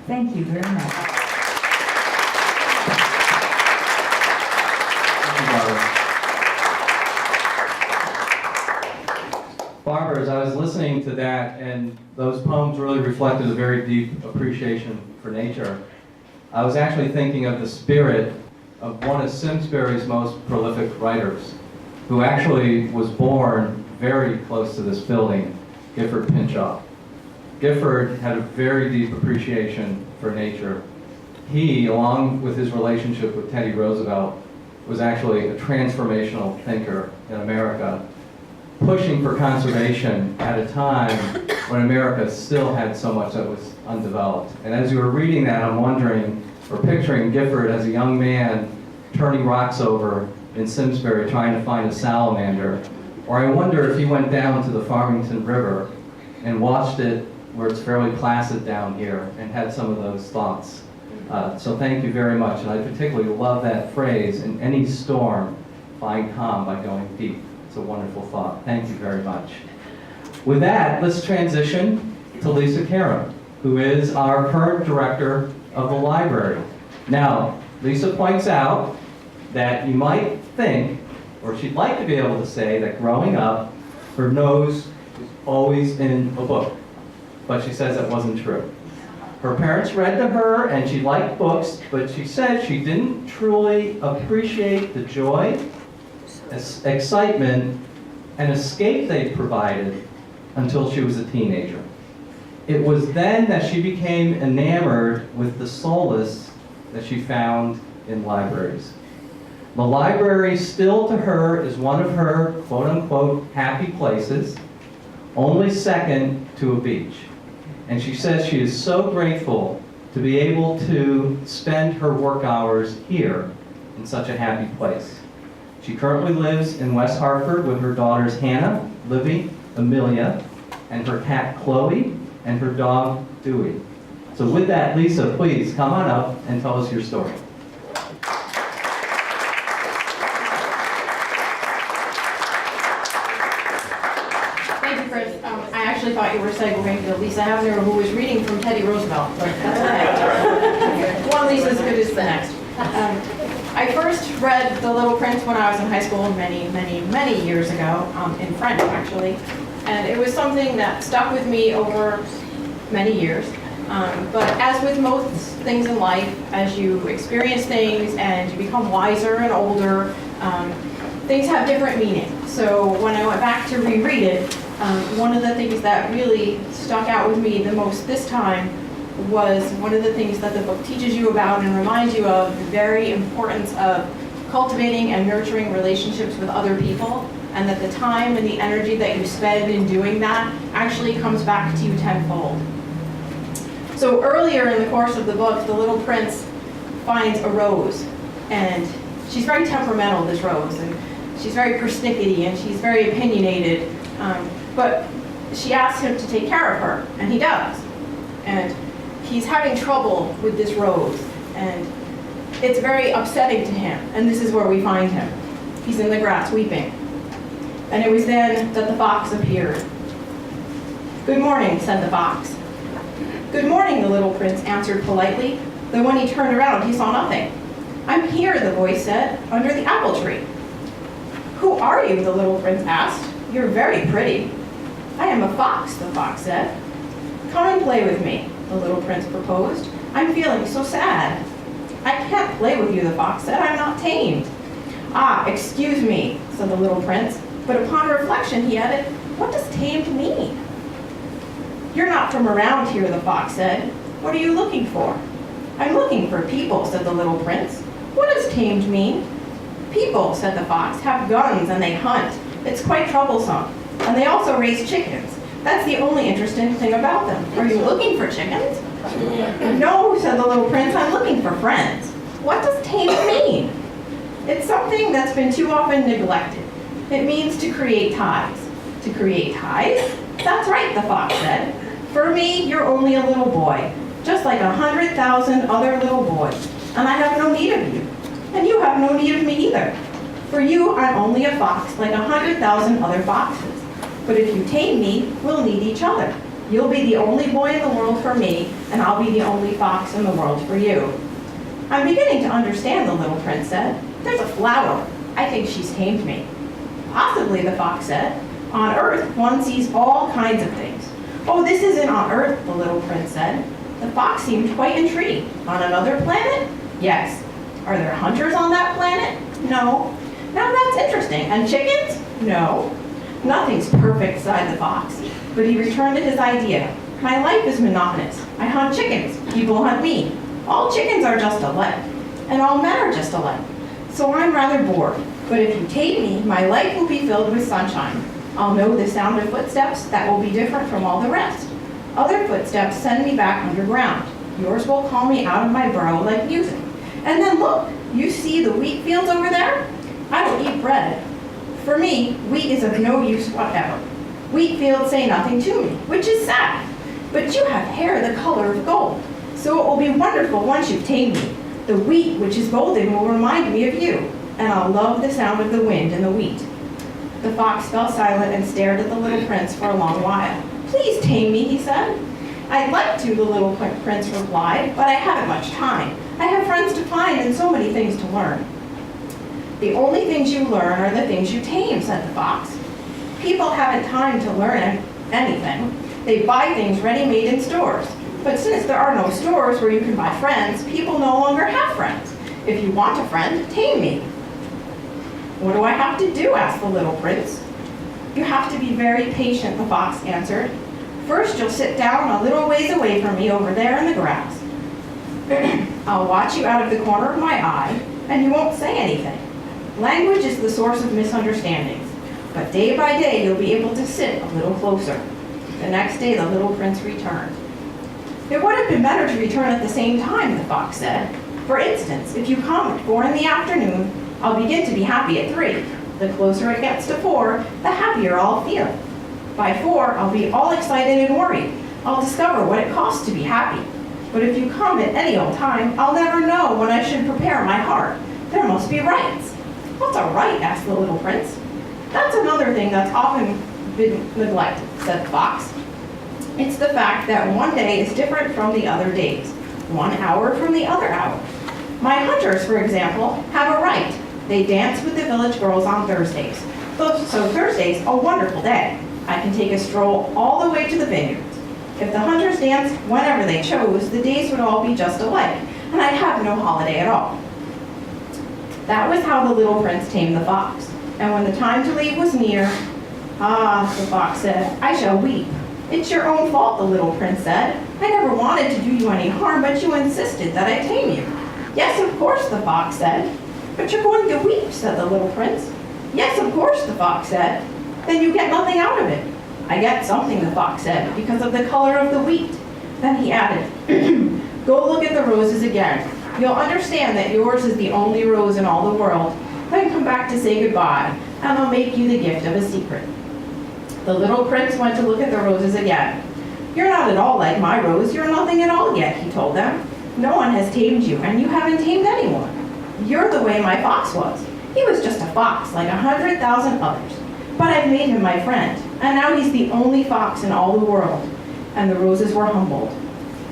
Thank you very much. Barbara, as I was listening listening to that, and those poems really reflected a very deep appreciation for nature, I was actually thinking of the spirit of one of Simsbury's most prolific writers, who actually was born very close to this building, Gifford Pinchot. Gifford had a very deep appreciation for nature. He, along with his relationship with Teddy Roosevelt, was actually a transformational thinker in America, pushing for conservation at a time when America still had so much that was undeveloped. And as you were reading that, I'm wondering, or picturing Gifford as a young man turning rocks over in Simsbury trying to find a salamander. Or I wonder if he went down to the Farmington River and watched it where it's fairly placid down here and had some of those thoughts. So thank you very much. And I particularly love that phrase, in any storm, find calm by going deep. It's a wonderful thought. Thank you very much. With that, let's transition to Lisa Karam, who is our current director of the library. Now, Lisa points out that you might think, or she'd like to be able to say, that growing up, her nose was always in a book. But she says that wasn't true. Her parents read to her and she liked books, but she said she didn't truly appreciate the joy, excitement, and escape they provided until she was a teenager. It was then that she became enamored with the solace that she found in libraries. The library still to her is one of her quote-unquote happy places, only second to a beach. And she says she is so grateful to be able to spend her work hours here in such a happy place. She currently lives in West Hartford with her daughters Hannah, Livy, Amelia, and her cat Chloe, and her dog Dewey. So with that, Lisa, please come on up and tell us your story. Thank you, Chris. I actually thought you were segueing to Lisa Havner, who was reading from Teddy Roosevelt, but that's okay. One Lisa as good as the next. I first read The Little Prince when I was in high school many years ago, in French actually, and it was something that stuck with me over many years. But as with most things in life, as you experience things and you become wiser and older, things have different meanings. So when I went back to reread it, one of the things that really stuck out with me the most this time was one of the things that the book teaches you about and reminds you of, the very importance of cultivating and nurturing relationships with other people, and that the time and the energy that you spend in doing that actually comes back to you tenfold. So earlier in the course of the book, the little prince finds a rose, and she's very temperamental, this rose, and she's very persnickety, and she's very opinionated, but she asks him to take care of her, and he does. And he's having trouble with this rose, and it's very upsetting to him, and this is where we find him. He's in the grass weeping. And it was then that the fox appeared. "Good morning," said the fox. "Good morning," the little prince answered politely, though when he turned around he saw nothing. "I'm here," the voice said, "under the apple tree." "Who are you?" the little prince asked. "You're very pretty." "I am a fox," the fox said. "Come and play with me," the little prince proposed. "I'm feeling so sad." "I can't play with you," the fox said. "I'm not tamed." "Ah, excuse me," said the little prince, but upon reflection he added, "What does tamed mean?" "You're not from around here," the fox said. "What are you looking for?" "I'm looking for people," said the little prince. "What does tamed mean?" "People," said the fox, "have guns and they hunt. It's quite troublesome. And they also raise chickens. That's the only interesting thing about them. Are you looking for chickens?" "No," said the little prince, "I'm looking for friends." "What does tamed mean?" "It's something that's been too often neglected. It means to create ties." "To create ties?" "That's right," the fox said. "For me, you're only a little boy, just like 100,000 other little boys, and I have no need of you. And you have no need of me either. For you, I'm only a fox like 100,000 other foxes. But if you tame me, we'll need each other. You'll be the only boy in the world for me, and I'll be the only fox in the world for you." "I'm beginning to understand," the little prince said. "There's a flower. I think she's tamed me." "Possibly," the fox said. On Earth, one sees all kinds of things. Oh, this isn't on Earth, the little prince said. The fox seemed quite intrigued. On another planet? Yes. Are there hunters on that planet? No. Now that's interesting. And chickens? No. Nothing's perfect, sighed the fox. But he returned to his idea. My life is monotonous. I hunt chickens. People hunt me. All chickens are just alike. And all men are just alike. So I'm rather bored. But if you tame me, my life will be filled with sunshine. I'll know the sound of footsteps that will be different from all the rest. Other footsteps send me back underground. Yours will call me out of my burrow like music. And then look, you see the wheat fields over there? I don't eat bread. For me, wheat is of no use whatever. Wheat fields say nothing to me, which is sad. But you have hair the color of gold, so it will be wonderful once you've tamed me. The wheat, which is golden, will remind me of you, and I'll love the sound of the wind in the wheat. The fox fell silent and stared at the little prince for a long while. Please tame me, he said. I'd like to, the little prince replied, but I haven't much time. I have friends to find and so many things to learn. The only things you learn are the things you tame, said the fox. People haven't time to learn anything. They buy things ready-made in stores. But since there are no stores where you can buy friends, people no longer have friends. If you want a friend, tame me. What do I have to do? Asked the little prince. You have to be very patient, the fox answered. First, you'll sit down a little ways away from me over there in the grass. I'll watch you out of the corner of my eye, and you won't say anything. Language is the source of misunderstandings, but day by day you'll be able to sit a little closer. The next day the little prince returned. It would have been better to return at the same time, the fox said. For instance, if you come at 4 in the afternoon, I'll begin to be happy at 3. The closer it gets to 4, the happier I'll feel. By 4, I'll be all excited and worried. I'll discover what it costs to be happy. But if you come at any old time, I'll never know when I should prepare my heart. There must be rights. What's a right? Asked the little prince. That's another thing that's often been neglected, said the fox. It's the fact that one day is different from the other days, 1 hour from the other hour. My hunters, for example, have a right. They dance with the village girls on Thursdays. So Thursday's a wonderful day. I can take a stroll all the way to the vineyards. If the hunters danced whenever they chose, the days would all be just alike, and I'd have no holiday at all. That was how the little prince tamed the fox. And when the time to leave was near, "Ah," the fox said, "I shall weep." "It's your own fault," the little prince said. "I never wanted to do you any harm, but you insisted that I tame you." "Yes, of course," the fox said. "But you're going to weep," said the little prince. "Yes, of course," the fox said. "Then you get nothing out of it." "I get something," the fox said, "because of the color of the wheat." Then he added, "Go look at the roses again. You'll understand that yours is the only rose in all the world. Then come back to say goodbye, and I'll make you the gift of a secret." The little prince went to look at the roses again. "You're not at all like my rose. You're nothing at all yet," he told them. "No one has tamed you, and you haven't tamed anyone. You're the way my fox was. He was just a fox, like 100,000 others. But I've made him my friend, and now he's the only fox in all the world." And the roses were humbled.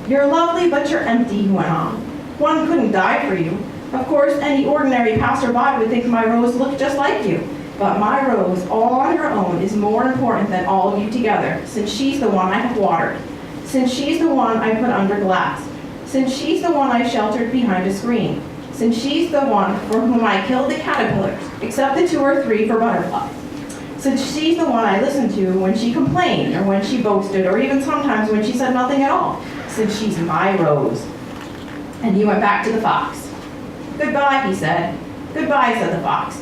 "You're lovely, but you're empty," he went on. "One couldn't die for you. Of course, any ordinary passerby would think my rose looked just like you. But my rose, all on her own, is more important than all of you together, since she's the one I have watered, since she's the one I put under glass, since she's the one I sheltered behind a screen, since she's the one for whom I killed the caterpillars, except the 2 or 3 for butterflies, since she's the one I listened to when she complained, or when she boasted, or even sometimes when she said nothing at all, since she's my rose." And he went back to the fox. "Goodbye," he said. "Goodbye," said the fox.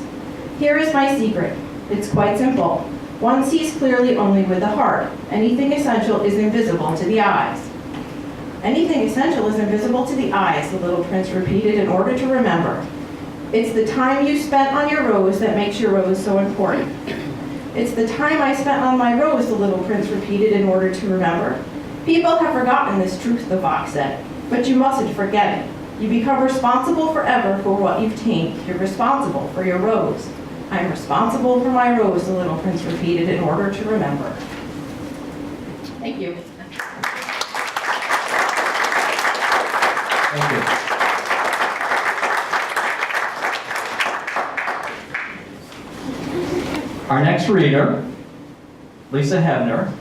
"Here is my secret. It's quite simple. One sees clearly only with the heart. Anything essential is invisible to the eyes." "Anything essential is invisible to the eyes," the little prince repeated in order to remember. "It's the time you spent on your rose that makes your rose so important." "It's the time I spent on my rose," the little prince repeated in order to remember. "People have forgotten this truth," the fox said, "but you mustn't forget it. You become responsible forever for what you've tamed. You're responsible for your rose." "I'm responsible for my rose," the little prince repeated in order to remember. Thank you. Thank you. Our next reader Lisa Hebner,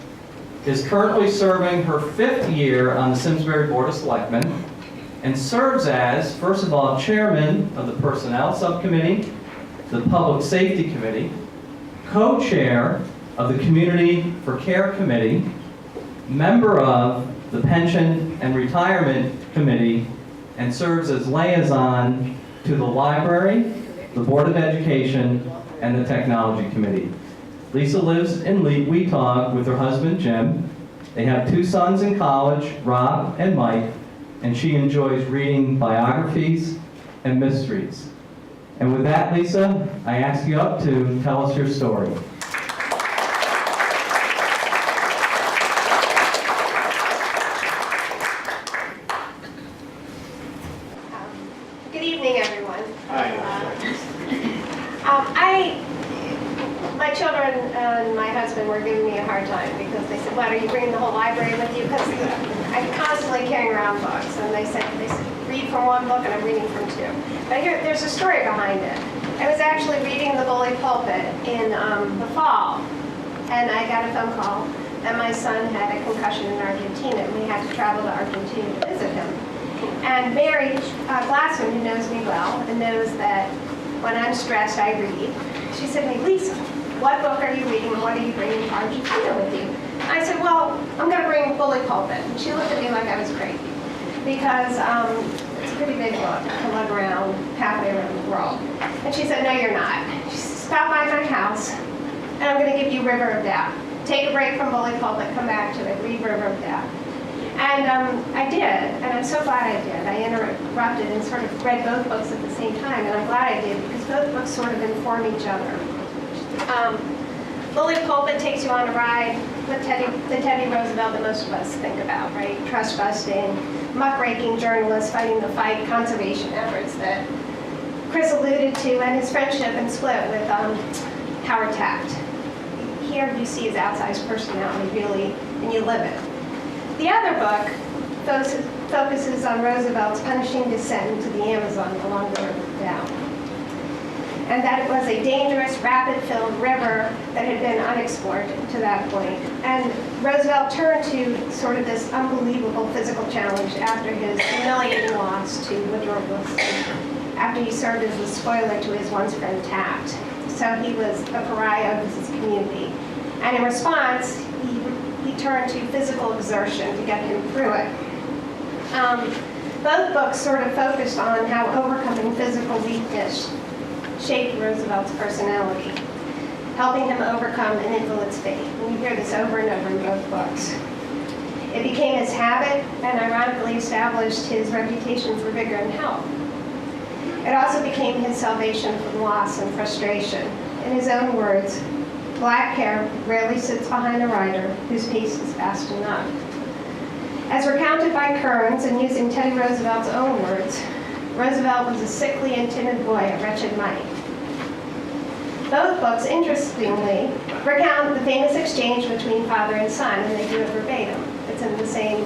is currently serving her 5th year on the Simsbury Board of Selectmen and serves as, first of all, chairman of the Personnel Subcommittee, the Public Safety Committee, co-chair of the Community for Care Committee, member of the Pension and Retirement Committee, and serves as liaison to the Library, the Board of Education, and the Technology Committee. Lisa lives in Weetag with her husband, Jim. They have 2 sons in college, Rob and Mike, and she enjoys reading biographies and mysteries. And with that, Lisa, I ask you up to tell us your story. Good evening, everyone. Hi. My children and my husband were giving me a hard time because they said, "What, are you bringing the whole library with you?" Because I'm constantly carrying around books, and they said, read from one book, and I'm reading from 2. But there's a story behind it. I was actually reading the Bully Pulpit in the fall, and I got a phone call that my son had a concussion in Argentina, and we had to travel to Argentina to visit him. And Mary Glassman, who knows me well and knows that when I'm stressed, I read, she said to me, "Lisa, what book are you reading and what are you bringing to Argentina with you?" I said, "Well, I'm going to bring Bully Pulpit." And she looked at me like I was crazy because it's a pretty big book to lug around halfway around the world. And she said, "No, you're not." She said, "Stop by my house and I'm going to give you River of Doubt. Take a break from Bully Pulpit, come back to it, read River of Doubt." And I did, and I'm so glad I did. I interrupted and sort of read both books at the same time, and I'm glad I did because both books sort of inform each other. Bully Pulpit takes you on a ride with the Teddy Roosevelt that most of us think about, right? Trust busting, muckraking journalists fighting the fight, conservation efforts that Chris alluded to, and his friendship and split with Howard Taft. Here you see his outsized personality, really, and you live it. The other book focuses on Roosevelt's punishing descent into the Amazon along the River Down. And that it was a dangerous, rapid-filled river that had been unexplored to that point. And Roosevelt turned to sort of this unbelievable physical challenge after his humiliating loss to Woodrow Wilson, after he served as the spoiler to his once friend Taft. So he was a pariah of his community. And in response, he turned to physical exertion to get him through it. Both books sort of focused on how overcoming physical weakness shaped Roosevelt's personality, helping him overcome an invalid's fate. And you hear this over and over in both books. It became his habit and ironically established his reputation for vigor and health. It also became his salvation from loss and frustration. In his own words, "Black hair rarely sits behind a rider whose pace is fast enough." As recounted by Kearns and using Teddy Roosevelt's own words, Roosevelt was a sickly and timid boy at wretched might. Both books, interestingly, recount the famous exchange between father and son, and they do it verbatim. It's in the same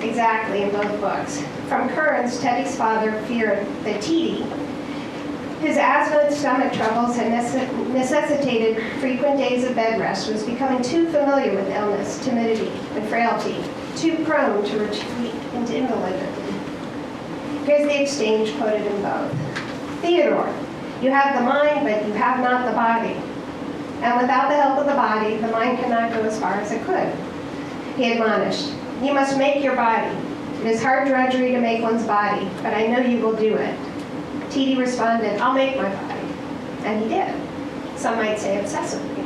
exactly in both books. From Kearns, Teddy's father feared that T.D., his asthma and stomach troubles had necessitated frequent days of bed rest, was becoming too familiar with illness, timidity, and frailty, too prone to retreat into invalidity. Here's the exchange quoted in both. "Theodore, you have the mind, but you have not the body. And without the help of the body, the mind cannot go as far as it could." He admonished, "You must make your body. It is hard drudgery to make one's body, but I know you will do it." T.D. responded, "I'll make my body." And he did. Some might say obsessively.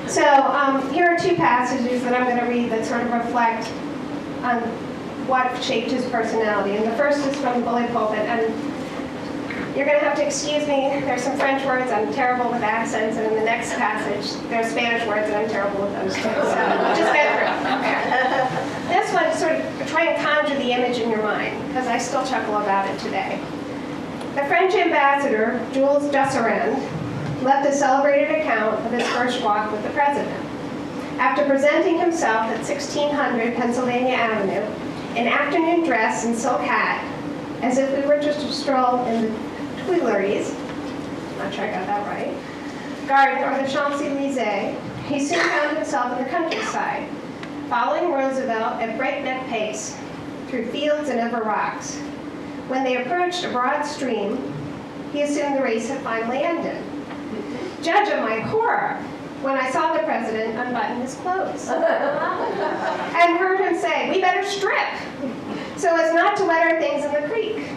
So here are 2 passages that I'm going to read that sort of reflect on what shaped his personality. And the first is from Bully Pulpit. And you're going to have to excuse me. There's some French words. I'm terrible with accents. And in the next passage, there's Spanish words, and I'm terrible with those too. So just get through. Okay. This one, sort of try and conjure the image in your mind, because I still chuckle about it today. The French ambassador, Jules Jusserand, left a celebrated account of his first walk with the president. After presenting himself at 1600 Pennsylvania Avenue, in afternoon dress and silk hat, as if we were just to stroll in the Tuileries, not sure I got that right, garden or the Champs-Élysées, he soon found himself in the countryside, following Roosevelt at breakneck pace through fields and over rocks. When they approached a broad stream, he assumed the race had finally ended. Judge of my horror when I saw the president unbutton his clothes and heard him say, "We better strip so as not to wet our things in the creek."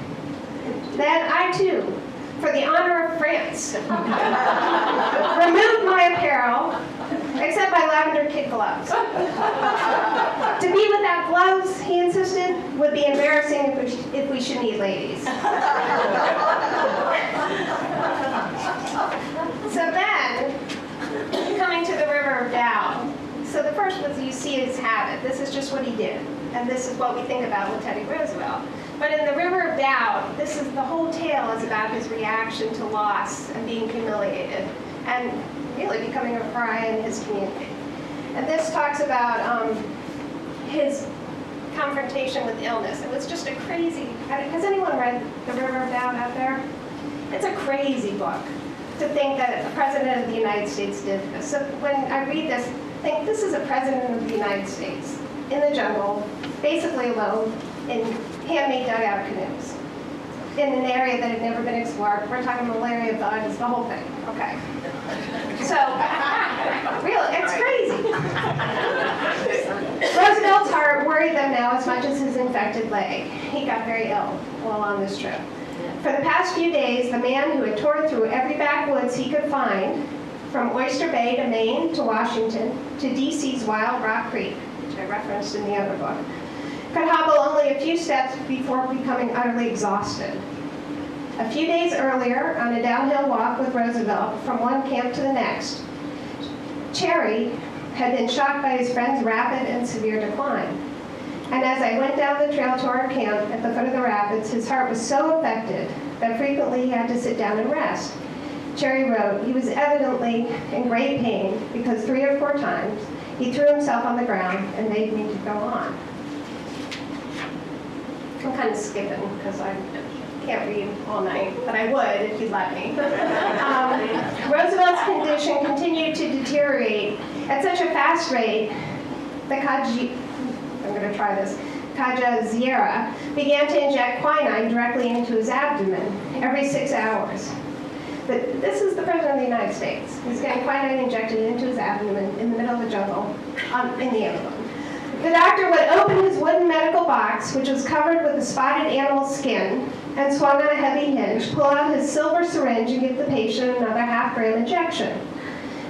Then I too, for the honor of France, removed my apparel, except my lavender kid gloves. To be without gloves, he insisted, would be embarrassing if we should meet ladies. So then, coming to the River of Dow. So the first was you see his habit. This is just what he did. And this is what we think about with Teddy Roosevelt. But in the River of Dow, the whole tale is about his reaction to loss and being humiliated and really becoming a pariah in his community. And this talks about his confrontation with illness. It was just a crazy, has anyone read The River of Dow out there? It's a crazy book to think that the President of the United States did this. So when I read this, I think this is a President of the United States in the jungle, basically alone, in handmade dugout canoes, in an area that had never been explored. We're talking malaria bugs, the whole thing. Okay. So, really, it's crazy. Roosevelt's heart worried them now as much as his infected leg. He got very ill while on this trip. For the past few days, the man who had torn through every backwoods he could find, from Oyster Bay to Maine to Washington to D.C.'s Wild Rock Creek, which I referenced in the other book, could hobble only a few steps before becoming utterly exhausted. A few days earlier, on a downhill walk with Roosevelt from one camp to the next, Cherry had been shocked by his friend's rapid and severe decline. And as I went down the trail to our camp at the foot of the rapids, his heart was so affected that frequently he had to sit down and rest. Cherry wrote, he was evidently in great pain because 3 or 4 times he threw himself on the ground and made me to go on. I'm kind of skipping because I can't read all night, but I would if you'd let me. Roosevelt's condition continued to deteriorate at such a fast rate that Kajazira began to inject quinine directly into his abdomen every 6 hours. But this is the President of the United States. He's getting quinine injected into his abdomen in the middle of the jungle in the Amazon. The doctor would open his wooden medical box, which was covered with a spotted animal skin, and swung on a heavy hinge, pull out his silver syringe and give the patient another half-gram injection.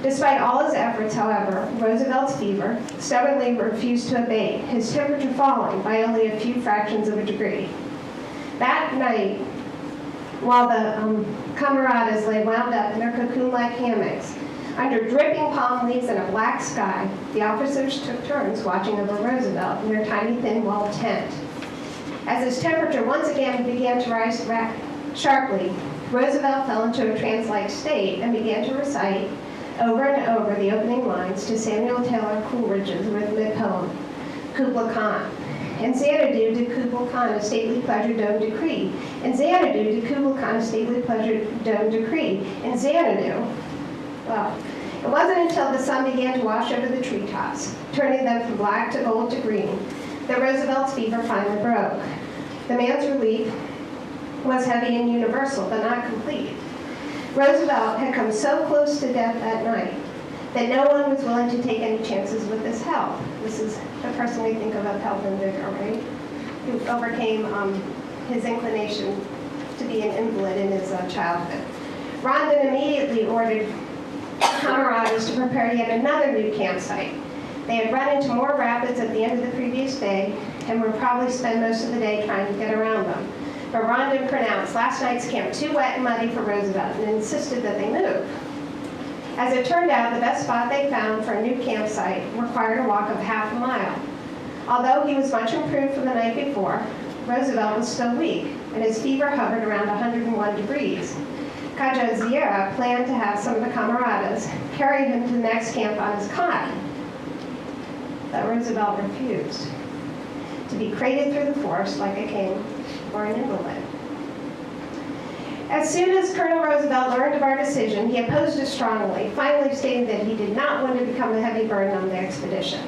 Despite all his efforts, however, Roosevelt's fever stubbornly refused to abate, his temperature falling by only a few fractions of a degree. That night, while the camaradas lay wound up in their cocoon-like hammocks, under dripping palm leaves and a black sky, the officers took turns watching over Roosevelt in their tiny, thin-walled tent. As his temperature once again began to rise sharply, Roosevelt fell into a trance-like state and began to recite over and over the opening lines to Samuel Taylor Coleridge's rhythmic poem, Kubla Khan. In Xanadu did Kubla Khan a stately pleasure dome decree. In Xanadu did Kubla Khan a stately pleasure dome decree. In Xanadu, well, it wasn't until the sun began to wash over the treetops, turning them from black to gold to green, that Roosevelt's fever finally broke. The man's relief was heavy and universal, but not complete. Roosevelt had come so close to death that night that no one was willing to take any chances with his health. This is the person we think of as health and vigor, right? Who overcame his inclination to be an invalid in his childhood. Rondon immediately ordered camaradas to prepare yet another new campsite. They had run into more rapids at the end of the previous day and would probably spend most of the day trying to get around them. But Rondon pronounced last night's camp too wet and muddy for Roosevelt and insisted that they move. As it turned out, the best spot they found for a new campsite required a walk of half a mile. Although he was much improved from the night before, Roosevelt was still weak, and his fever hovered around 101 degrees. Kajazira planned to have some of the camaradas carry him to the next camp on his cot. But Roosevelt refused to be crated through the forest like a king or an invalid. As soon as Colonel Roosevelt learned of our decision, he opposed it strongly, finally stating that he did not want to become a heavy burden on the expedition.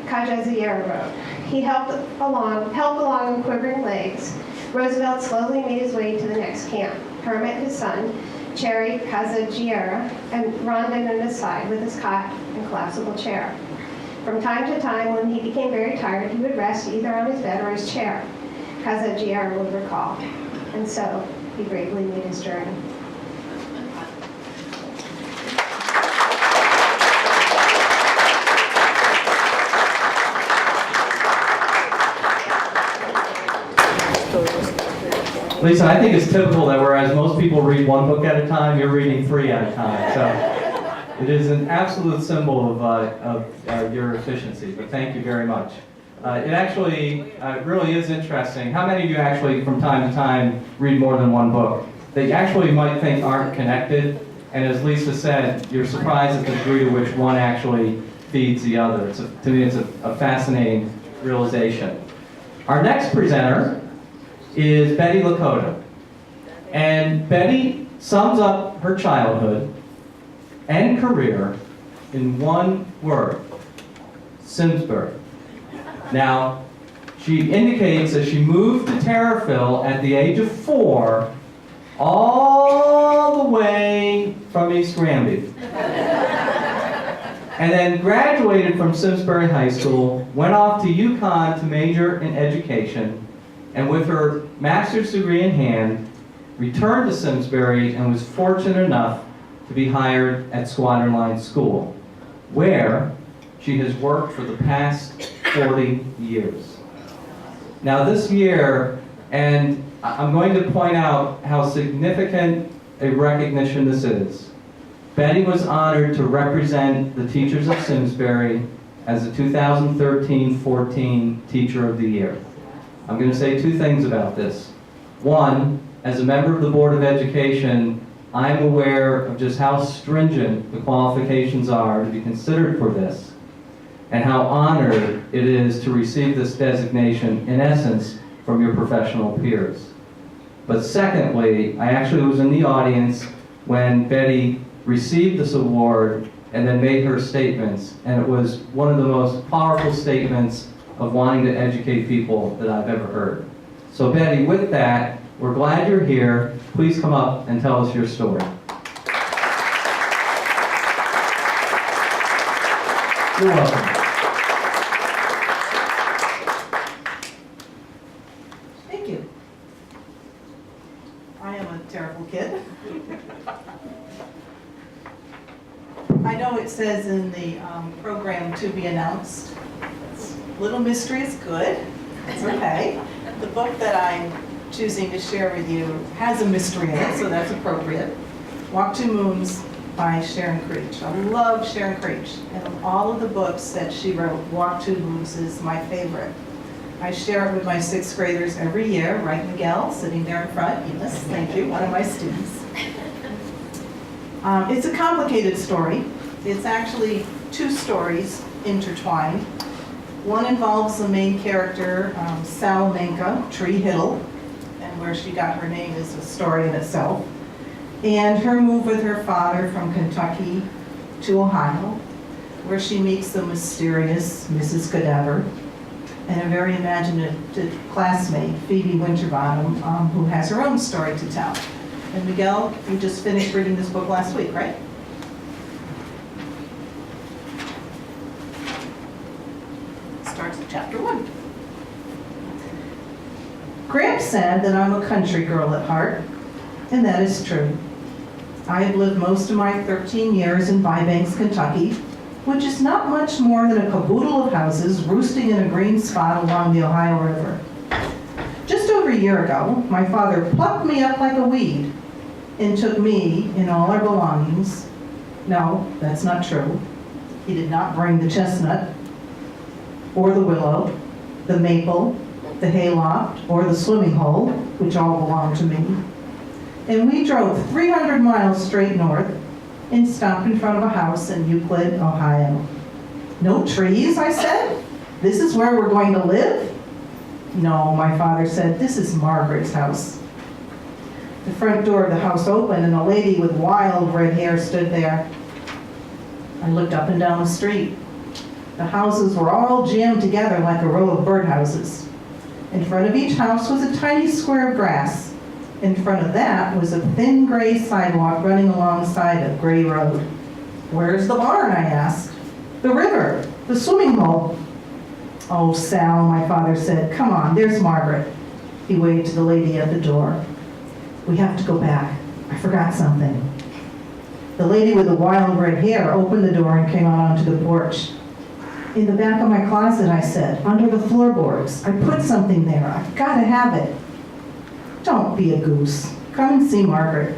Cajazillera wrote, he helped along on quivering legs. Roosevelt slowly made his way to the next camp. Kermit, his son, Cherry Cajazillera, and Rondon at his side with his cot and collapsible chair. From time to time, when he became very tired, he would rest either on his bed or his chair, Cajazillera would recall. And so, he bravely made his journey. Lisa, I think it's typical that whereas most people read one book at a time, you're reading 3 at a time. So it is an absolute symbol of your efficiency, but thank you very much. It actually really is interesting. How many of you actually, from time to time, read more than one book that you actually might think aren't connected? And as Lisa said, you're surprised at the degree to which one actually feeds the other. To me, it's a fascinating realization. Our next presenter is Betty Lakota. And Betty sums up her childhood and career in one word: Simsbury. Now, she indicates that she moved to Terriffill at the age of 4, all the way from East Granby. And then graduated from Simsbury High School, went off to UConn to major in education, and with her master's degree in hand, returned to Simsbury and was fortunate enough to be hired at Squadron Line School, where she has worked for the past 40 years. Now this year, and I'm going to point out how significant a recognition this is, Betty was honored to represent the teachers of Simsbury as the 2013-14 Teacher of the Year. I'm going to say 2 things about this. One, as a member of the Board of Education, I'm aware of just how stringent the qualifications are to be considered for this, and how honored it is to receive this designation, in essence, from your professional peers. But secondly, I actually was in the audience when Betty received this award and then made her statements, and it was one of the most powerful statements of wanting to educate people that I've ever heard. So Betty, with that, we're glad you're here. Please come up and tell us your story. You're welcome. Thank you. I am a terrible kid. I know it says in the program to be announced. Little mystery is good. It's okay. The book that I'm choosing to share with you has a mystery in it, so that's appropriate. Walk Two Moons by Sharon Creech. I love Sharon Creech. And of all of the books that she wrote, Walk Two Moons is my favorite. I share it with my 6th graders every year. Right, Miguel, sitting there in front. Yes, thank you, one of my students. It's a complicated story. It's actually 2 stories intertwined. One involves the main character, Salamanca, Tree Hill, and where she got her name is a story in itself. And her move with her father from Kentucky to Ohio, where she meets the mysterious Mrs. Cadaver and a very imaginative classmate, Phoebe Winterbottom, who has her own story to tell. And Miguel, you just finished reading this book last week, right? Starts with chapter 1. Gramps said that I'm a country girl at heart, and that is true. I have lived most of my 13 years in Bybanks, Kentucky, which is not much more than a caboodle of houses roosting in a green spot along the Ohio River. Just over a year ago, my father plucked me up like a weed and took me and all our belongings. No, that's not true. He did not bring the chestnut, or the willow, the maple, the hayloft, or the swimming hole, which all belonged to me. And we drove 300 miles straight north and stopped in front of a house in Euclid, Ohio. No trees, I said? This is where we're going to live? No, my father said, this is Margaret's house. The front door of the house opened and a lady with wild red hair stood there. I looked up and down the street. The houses were all jammed together like a row of birdhouses. In front of each house was a tiny square of grass. In front of that was a thin gray sidewalk running alongside a gray road. "Where's the barn?" I asked. "The river, the swimming hole." "Oh, Sal," my father said, "come on, there's Margaret." He waved to the lady at the door. "We have to go back. I forgot something." The lady with the wild red hair opened the door and came out onto the porch. "In the back of my closet," I said, "under the floorboards. I put something there. I've got to have it." "Don't be a goose. Come and see Margaret."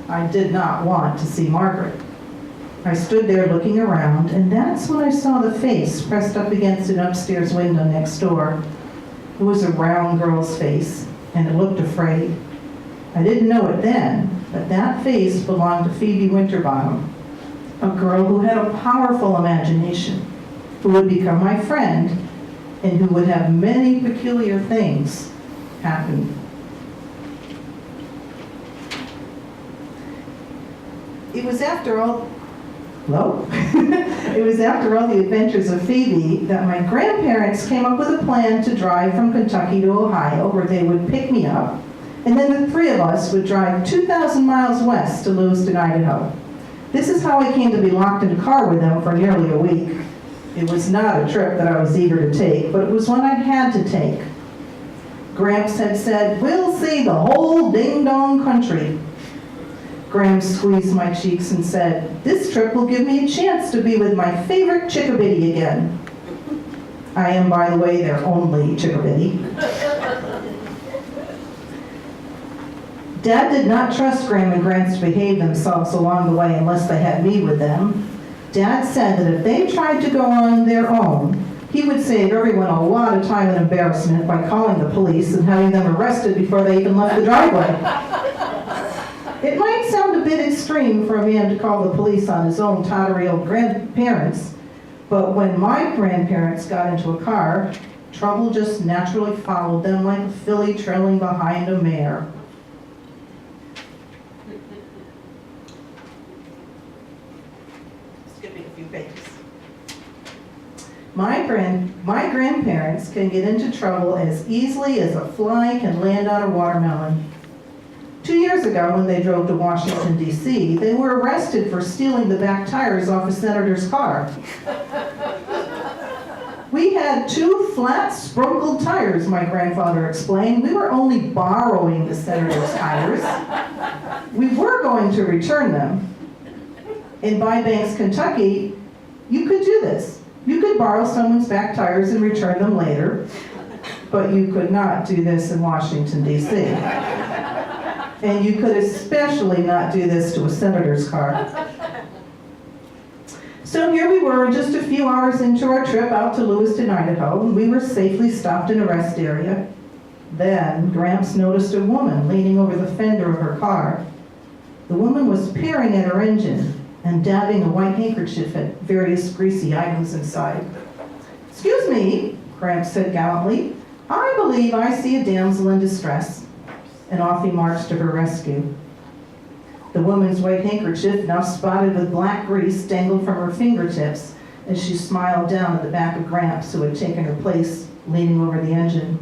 I did not want to see Margaret. I stood there looking around, and that's when I saw the face pressed up against an upstairs window next door. It was a round girl's face, and it looked afraid. I didn't know it then, but that face belonged to Phoebe Winterbottom, a girl who had a powerful imagination, who would become my friend, and who would have many peculiar things happen. It was after all the adventures of Phoebe that my grandparents came up with a plan to drive from Kentucky to Ohio, where they would pick me up, and then the three of us would drive 2,000 miles west to Lewiston, Idaho. This is how I came to be locked in a car with them for nearly a week. It was not a trip that I was eager to take, but it was one I had to take. Gramps had said, "We'll see the whole ding-dong country." Gramps squeezed my cheeks and said, "This trip will give me a chance to be with my favorite chickabiddy again." I am, by the way, their only chickabiddy. Dad did not trust Graham and Gramps to behave themselves along the way unless they had me with them. Dad said that if they tried to go on their own, he would save everyone a lot of time and embarrassment by calling the police and having them arrested before they even left the driveway. It might sound a bit extreme for a man to call the police on his own tottery old grandparents, but when my grandparents got into a car, trouble just naturally followed them like a filly trailing behind a mare. Skipping a few pages. My grandparents can get into trouble as easily as a fly can land on a watermelon. 2 years ago, when they drove to Washington, D.C., they were arrested for stealing the back tires off a senator's car. "We had 2 flat, sprunkled tires," my grandfather explained. "We were only borrowing the senator's tires. We were going to return them." In Bybanks, Kentucky, you could do this. You could borrow someone's back tires and return them later, but you could not do this in Washington, D.C. And you could especially not do this to a senator's car. So here we were, just a few hours into our trip out to Lewiston, Idaho, and we were safely stopped in a rest area. Then Gramps noticed a woman leaning over the fender of her car. The woman was peering at her engine and dabbing a white handkerchief at various greasy items inside. "Excuse me," Gramps said gallantly. "I believe I see a damsel in distress." And off he marched to her rescue. The woman's white handkerchief, now spotted with black grease, dangled from her fingertips as she smiled down at the back of Gramps, who had taken her place, leaning over the engine.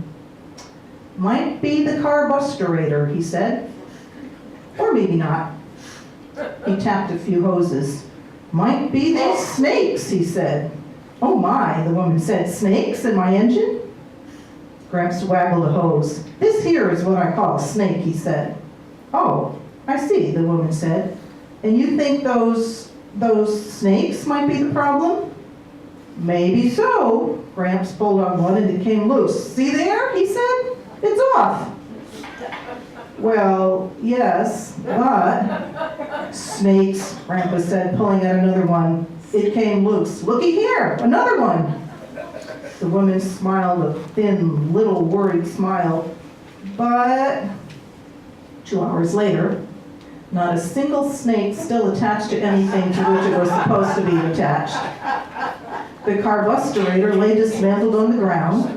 "Might be the carburetor," he said. "Or maybe not." He tapped a few hoses. "Might be these snakes," he said. "Oh my," the woman said, "snakes in my engine?" Gramps waggled a hose. "This here is what I call a snake," he said. "Oh, I see," the woman said. "And you think those snakes might be the problem?" "Maybe so." Gramps pulled on one and it came loose. "See there?" he said. "It's off." "Well, yes, but..." "Snakes," Grandpa said, pulling out another one. It came loose. "Looky here, another one." The woman smiled a thin, little worried smile. But 2 hours later, not a single snake still attached to anything to which it was supposed to be attached. The carburetor lay dismantled on the ground.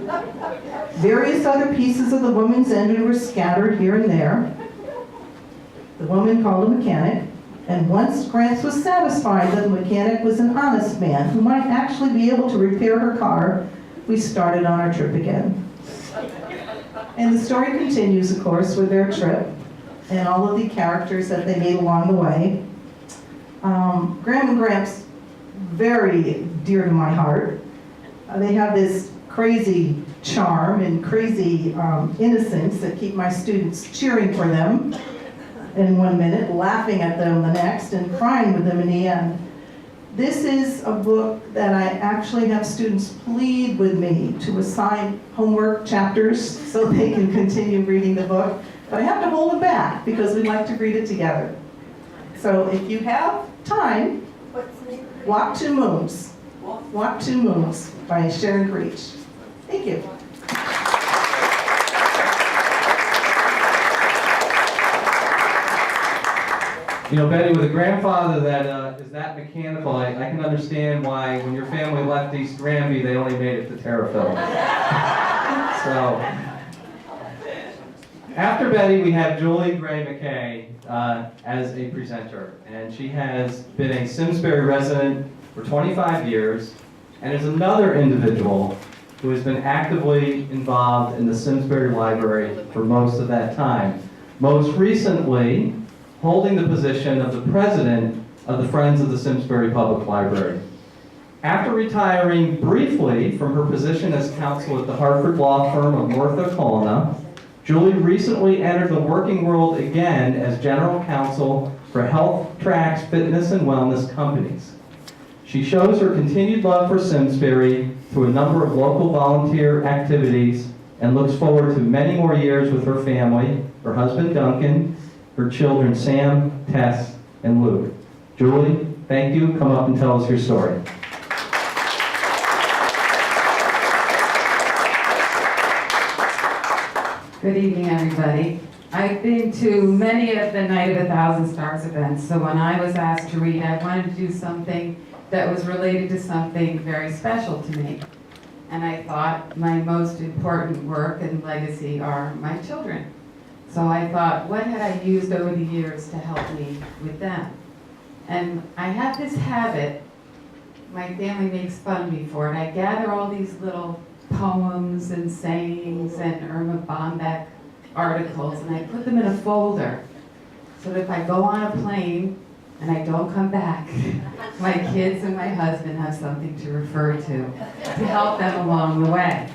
Various other pieces of the woman's engine were scattered here and there. The woman called a mechanic, and once Grants was satisfied that the mechanic was an honest man who might actually be able to repair her car, we started on our trip again. And the story continues, of course, with their trip and all of the characters that they meet along the way. Graham and Gramps, very dear to my heart. They have this crazy charm and crazy innocence that keep my students cheering for them in 1 minute, laughing at them the next, and crying with them in the end. This is a book that I actually have students plead with me to assign homework chapters so they can continue reading the book. But I have to hold them back because we like to read it together. So if you have time, Walk Two Moons. Walk Two Moons by Sharon Creech. Thank you. You know, Betty, with a grandfather that is that mechanical, I can understand why when your family left East Granby, they only made it to Terrafil. So, after Betty, we have Julie Gray McKay as a presenter. And she has been a Simsbury resident for 25 years and is another individual who has been actively involved in the Simsbury Library for most of that time. Most recently, holding the position of the president of the Friends of the Simsbury Public Library. After retiring briefly from her position as counsel at the Hartford law firm of Murtha Colonna, Julie recently entered the working world again as general counsel for Health Tracks Fitness and Wellness companies. She shows her continued love for Simsbury through a number of local volunteer activities and looks forward to many more years with her family, her husband Duncan, her children Sam, Tess, and Luke. Julie, thank you. Come up and tell us your story. Good evening, everybody. I've been to many of the Night of a Thousand Stars events, so when I was asked to read, I wanted to do something that was related to something very special to me. And I thought my most important work and legacy are my children. So I thought, what had I used over the years to help me with them? And I have this habit, my family makes fun of me for it, I gather all these little poems and sayings and Irma Bombeck articles, and I put them in a folder so that if I go on a plane and I don't come back, my kids and my husband have something to refer to help them along the way.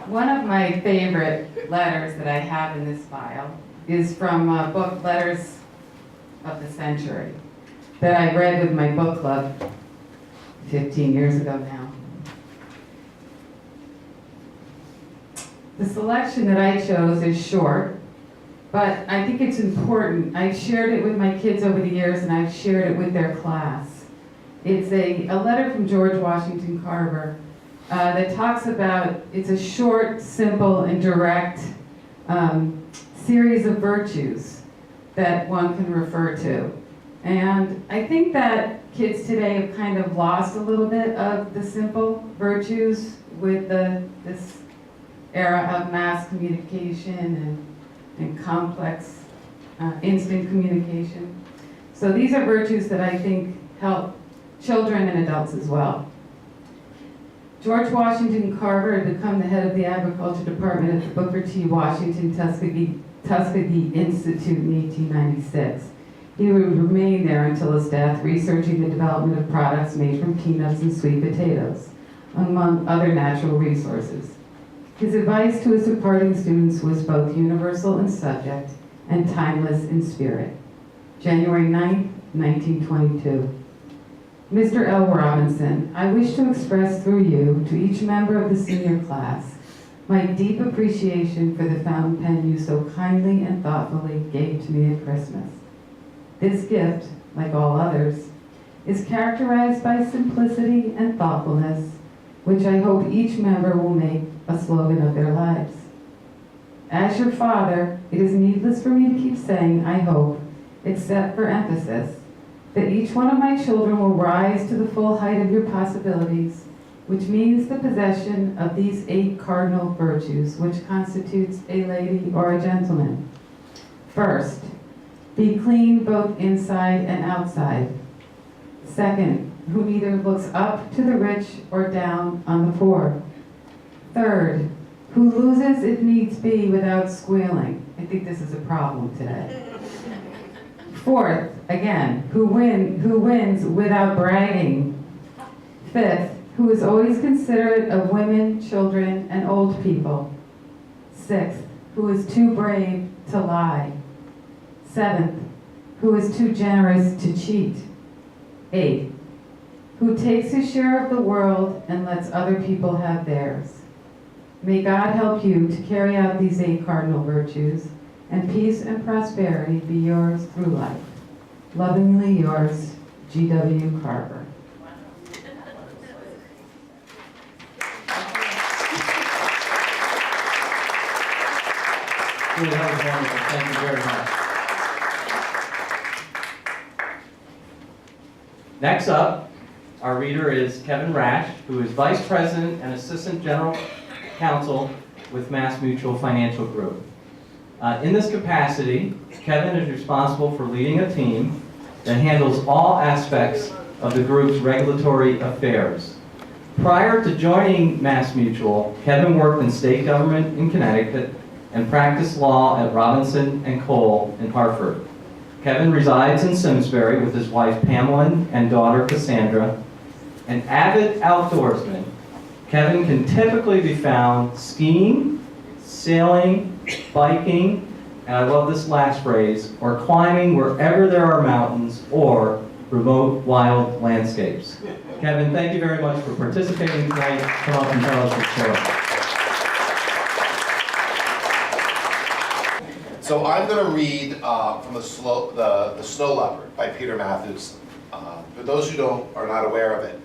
One of my favorite letters that I have in this file is from a book, Letters of the Century, that I read with my book club 15 years ago now. The selection that I chose is short, but I think it's important. I've shared it with my kids over the years, and I've shared it with their class. It's a letter from George Washington Carver that talks about, it's a short, simple, and direct series of virtues that one can refer to. And I think that kids today have kind of lost a little bit of the simple virtues with this era of mass communication and complex instant communication. So these are virtues that I think help children and adults as well. George Washington Carver had become the head of the Agriculture Department at the Booker T. Washington Tuskegee Institute in 1896. He would remain there until his death, researching the development of products made from peanuts and sweet potatoes, among other natural resources. His advice to his departing students was both universal in subject and timeless in spirit. January 9, 1922. Mr. L. Robinson, I wish to express through you to each member of the senior class my deep appreciation for the fountain pen you so kindly and thoughtfully gave to me at Christmas. This gift, like all others, is characterized by simplicity and thoughtfulness, which I hope each member will make a slogan of their lives. As your father, it is needless for me to keep saying, I hope, except for emphasis, that each one of my children will rise to the full height of your possibilities, which means the possession of these 8 cardinal virtues, which constitutes a lady or a gentleman. First, be clean both inside and outside. Second, who neither looks up to the rich or down on the poor. Third, who loses if needs be without squealing. I think this is a problem today. Fourth, again, who wins without bragging. Fifth, who is always considerate of women, children, and old people. Sixth, who is too brave to lie. Seventh, who is too generous to cheat. Eighth, who takes his share of the world and lets other people have theirs. May God help you to carry out these 8 cardinal virtues, and peace and prosperity be yours through life. Lovingly yours, G.W. Carver. Julie, that was wonderful. Thank you very much. Next up, our reader is Kevin Rash, who is Vice President and Assistant General Counsel with MassMutual Financial Group. In this capacity, Kevin is responsible for leading a team that handles all aspects of the group's regulatory affairs. Prior to joining MassMutual, Kevin worked in state government in Connecticut and practiced law at Robinson and Cole in Hartford. Kevin resides in Simsbury with his wife Pamela and daughter Cassandra. An avid outdoorsman, Kevin can typically be found skiing, sailing, biking, and I love this last phrase, or climbing wherever there are mountains or remote wild landscapes. Kevin, thank you very much for participating tonight. Come up and tell us your story. So I'm going to read from the Snow Leopard by Peter Matthews. For those who are not aware of it,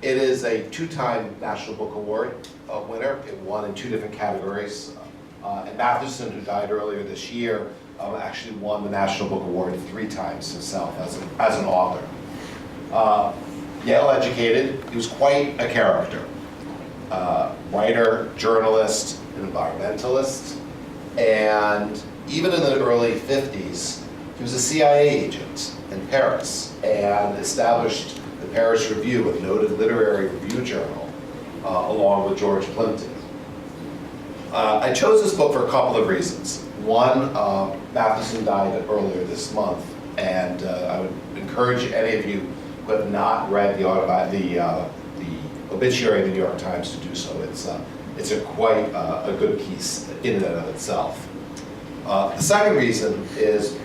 it is a 2-time National Book Award winner. It won in 2 different categories. And Mathewson, who died earlier this year, actually won the National Book Award 3 times himself as an author. Yale educated, he was quite a character. Writer, journalist, environmentalist, and even in the early 50s, he was a CIA agent in Paris and established the Paris Review, a noted literary review journal, along with George Plimpton. I chose this book for a couple of reasons. One, Matheson died earlier this month, and I would encourage any of you who have not read the obituary in the New York Times to do so. It's quite a good piece in and of itself. The second reason is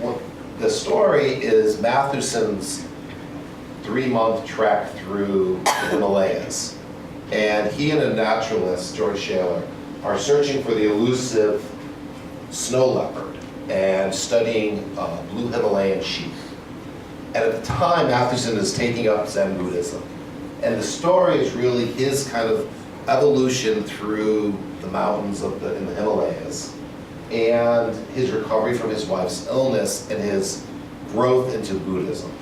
the story is Mathewson's 3-month trek through the Himalayas. And he and a naturalist, George Shaler, are searching for the elusive snow leopard and studying blue Himalayan sheep. And at the time, Mathewson is taking up Zen Buddhism. And the story is really his kind of evolution through the mountains in the Himalayas, and his recovery from his wife's illness and his growth into Buddhism.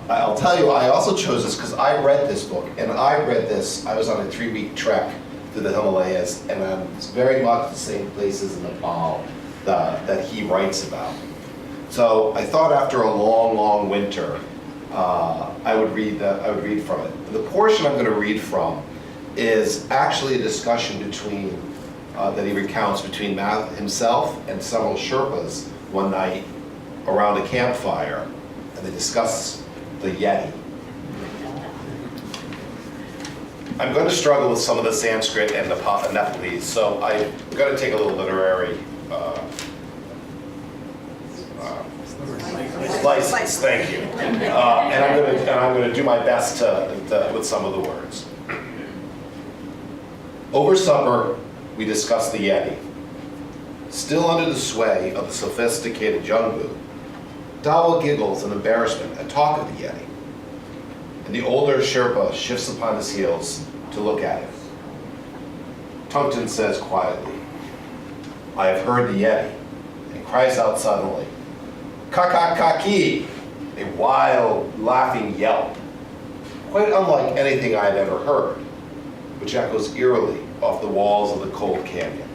I'll tell you, I also chose this because I read this book, and I was on a 3-week trek through the Himalayas, and it's very much the same places in Nepal that he writes about. So I thought after a long, long winter, I would read from it. The portion I'm going to read from is actually a discussion that he recounts between himself and several Sherpas one night around a campfire, and they discuss the Yeti. I'm going to struggle with some of the Sanskrit and Nepalese, so I'm going to take a little literary license. Thank you, and I'm going to do my best with some of the words. Over supper, we discussed the Yeti. Still under the sway of the sophisticated Jungbu, Dawa giggles in embarrassment at talk of the Yeti, and the older Sherpa shifts upon his heels to look at it. Tungten says quietly, "I have heard the Yeti," and cries out suddenly, "Kakakaki!" a wild, laughing yelp, quite unlike anything I had ever heard, which echoes eerily off the walls of the cold canyon.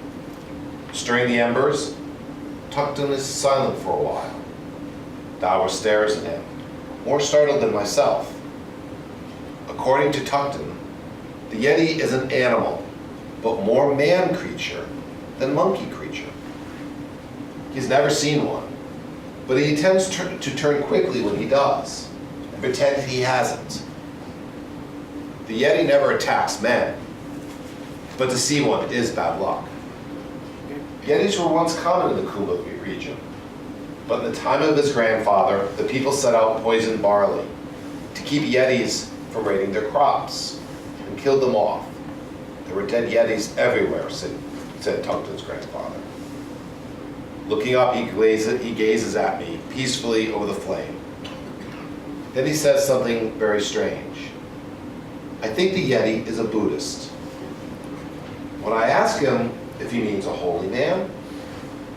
Stirring the embers, Tuckton is silent for a while. Dower stares at him, more startled than myself. According to Tuckton, the Yeti is an animal, but more man creature than monkey creature. He's never seen one, but he intends to turn quickly when he does, and pretend he hasn't. The Yeti never attacks men, but to see one is bad luck. Yetis were once common in the Kuba region, but in the time of his grandfather, the people set out poisoned barley to keep Yetis from raiding their crops, and killed them off. There were dead Yetis everywhere, said Tuckton's grandfather. Looking up, he gazes at me peacefully over the flame. Then he says something very strange. I think the Yeti is a Buddhist. When I ask him if he means a holy man,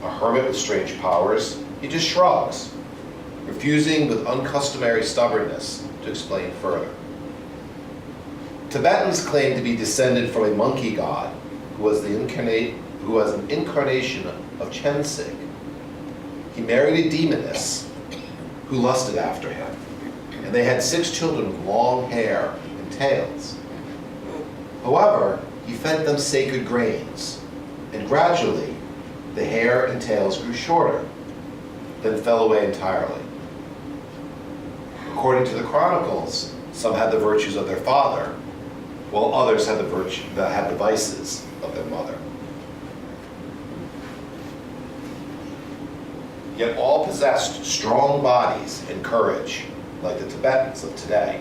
a hermit with strange powers, he just shrugs, refusing with uncustomary stubbornness to explain further. Tibetans claim to be descended from a monkey god who was an incarnation of Chensig. He married a demoness who lusted after him, and they had 6 children with long hair and tails. However, he fed them sacred grains, and gradually the hair and tails grew shorter, then fell away entirely. According to the chronicles, some had the virtues of their father, while others had the vices of their mother. Yet all possessed strong bodies and courage, like the Tibetans of today.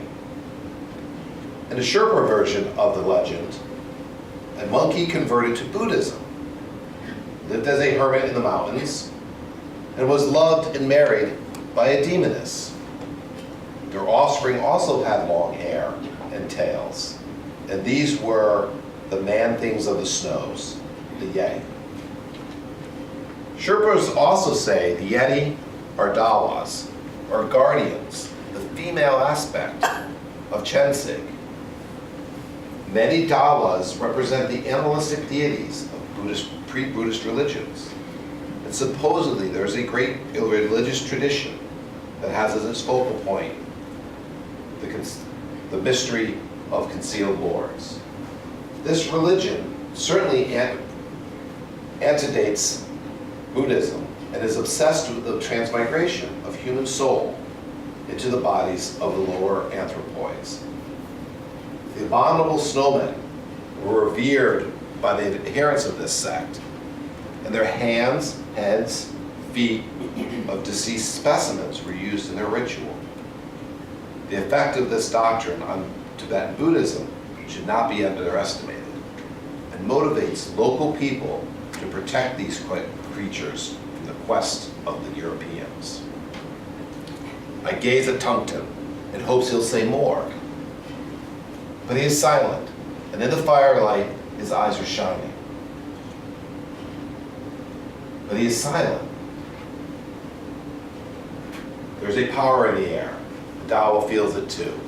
In a Sherpa version of the legend, a monkey converted to Buddhism, lived as a hermit in the mountains, and was loved and married by a demoness. Their offspring also had long hair and tails, and these were the man-things of the snows, the Yeti. Sherpas also say the Yeti are Dawas, or guardians, the female aspect of Chensig. Many Dawas represent the animalistic deities of pre-Buddhist religions. And supposedly there's a great religious tradition that has as its focal point the mystery of concealed lords. This religion certainly antedates Buddhism and is obsessed with the transmigration of human soul into the bodies of the lower anthropoids. The abominable snowmen were revered by the adherents of this sect, and their hands, heads, feet of deceased specimens were used in their ritual. The effect of this doctrine on Tibetan Buddhism should not be underestimated, and motivates local people to protect these creatures from the quest of the Europeans. I gaze at Tuckton in hopes he'll say more, but he is silent, and in the firelight his eyes are shining. But he is silent. There's a power in the air. The Dawa feels it too.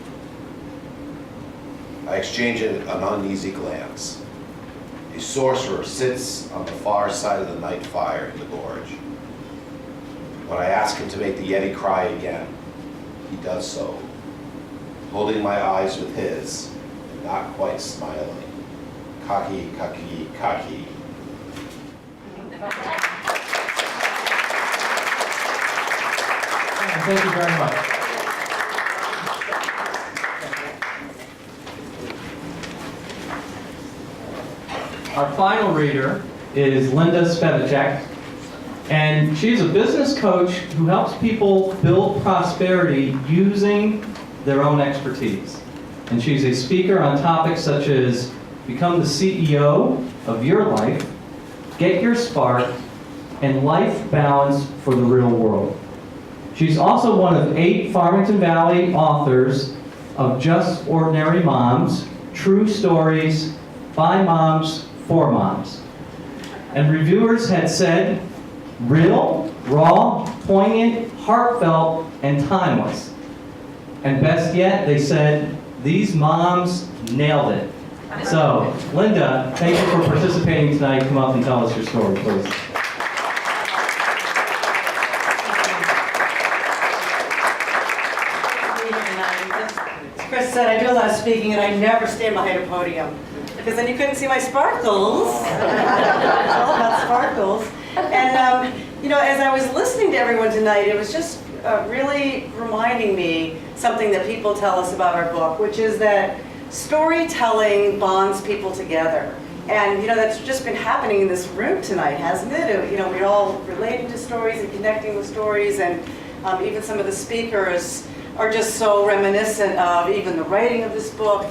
I exchange an uneasy glance. A sorcerer sits on the far side of the night fire in the gorge. When I ask him to make the Yeti cry again, he does so, holding my eyes with his, and not quite smiling. Kaki, kaki, kaki. Thank you very much. Our final reader is Linda Spevacek, and she's a business coach who helps people build prosperity using their own expertise. And she's a speaker on topics such as become the CEO of your life, get your spark, and life balance for the real world. She's also one of 8 Farmington Valley authors of Just Ordinary Moms, True Stories by Moms for Moms. And reviewers had said, real, raw, poignant, heartfelt, and timeless. And best yet, they said, these moms nailed it. So, Linda, thank you for participating tonight. Come up and tell us your story, please. said, I do a lot of speaking and I never stand behind a podium because then you couldn't see my sparkles. It's all about sparkles. And you know, as I was listening to everyone tonight, it was just really reminding me something that people tell us about our book, which is that storytelling bonds people together. And you know, that's just been happening in this room tonight, hasn't it? You know, we're all relating to stories and connecting with stories, and even some of the speakers are just so reminiscent of even the writing of this book.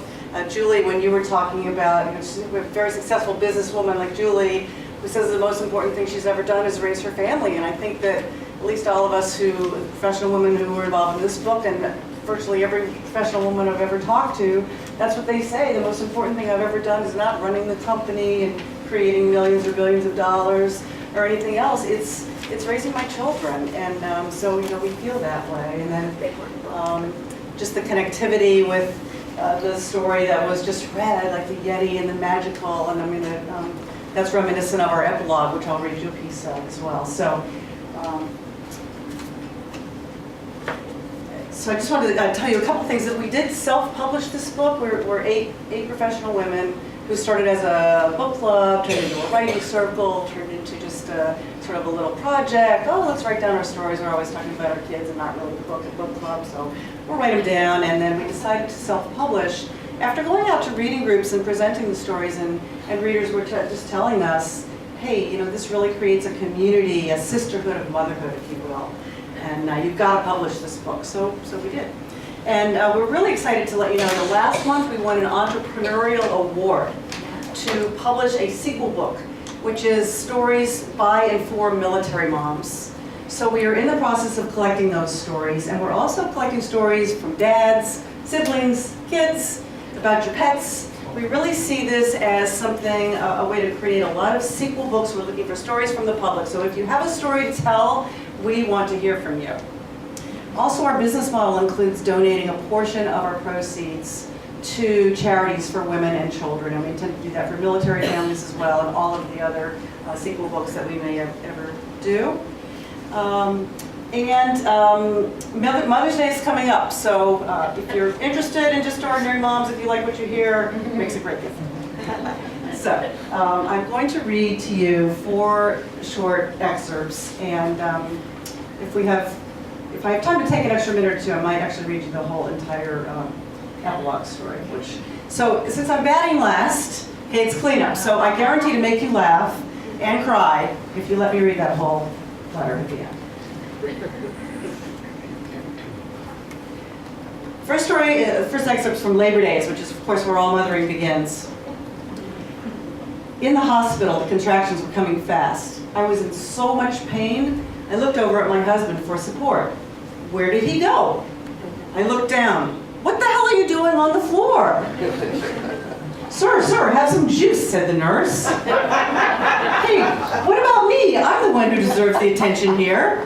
Julie, when you were talking about, you know, she's a very successful businesswoman like Julie, who says the most important thing she's ever done is raise her family. And I think that at least all of us professional women who were involved in this book, and virtually every professional woman I've ever talked to, that's what they say. The most important thing I've ever done is not running the company and creating millions or billions of dollars or anything else. It's raising my children. And so, you know, we feel that way. And then just the connectivity with the story that was just read, like the Yeti and the magical, and I mean, that's reminiscent of our epilogue, which I'll read you a piece of as well. So I just wanted to tell you a couple things that we did self-publish this book. We're eight professional women who started as a book club, turned into a writing circle, turned into just sort of a little project. Oh, let's write down our stories. We're always talking about our kids and not really the book at book club, so we'll write them down. And then we decided to self-publish. After going out to reading groups and presenting the stories, and readers were just telling us, hey, you know, this really creates a community, a sisterhood of motherhood, if you will. And you've got to publish this book. So we did. And we're really excited to let you know that last month we won an entrepreneurial award to publish a sequel book, which is stories by and for military moms. So we are in the process of collecting those stories, and we're also collecting stories from dads, siblings, kids, about your pets. We really see this as something, a way to create a lot of sequel books. We're looking for stories from the public. So if you have a story to tell, we want to hear from you. Also, our business model includes donating a portion of our proceeds to charities for women and children, and we intend to do that for military families as well, and all of the other sequel books that we may ever do. Mother's Day is coming up, so if you're interested in just ordinary moms, if you like what you hear, it makes a great gift. So I'm going to read to you 4 short excerpts, and if I have time to take an extra minute or two, I might actually read you the whole entire epilogue story. So since I'm batting last, okay, it's cleanup, so I guarantee to make you laugh and cry if you let me read that whole letter at the end. First excerpt from Labor Days, which is, of course, where all mothering begins. In the hospital, the contractions were coming fast. I was in so much pain, I looked over at my husband for support. Where did he go? I looked down. What the hell are you doing on the floor? Sir, have some juice, said the nurse. Hey, what about me? I'm the one who deserves the attention here.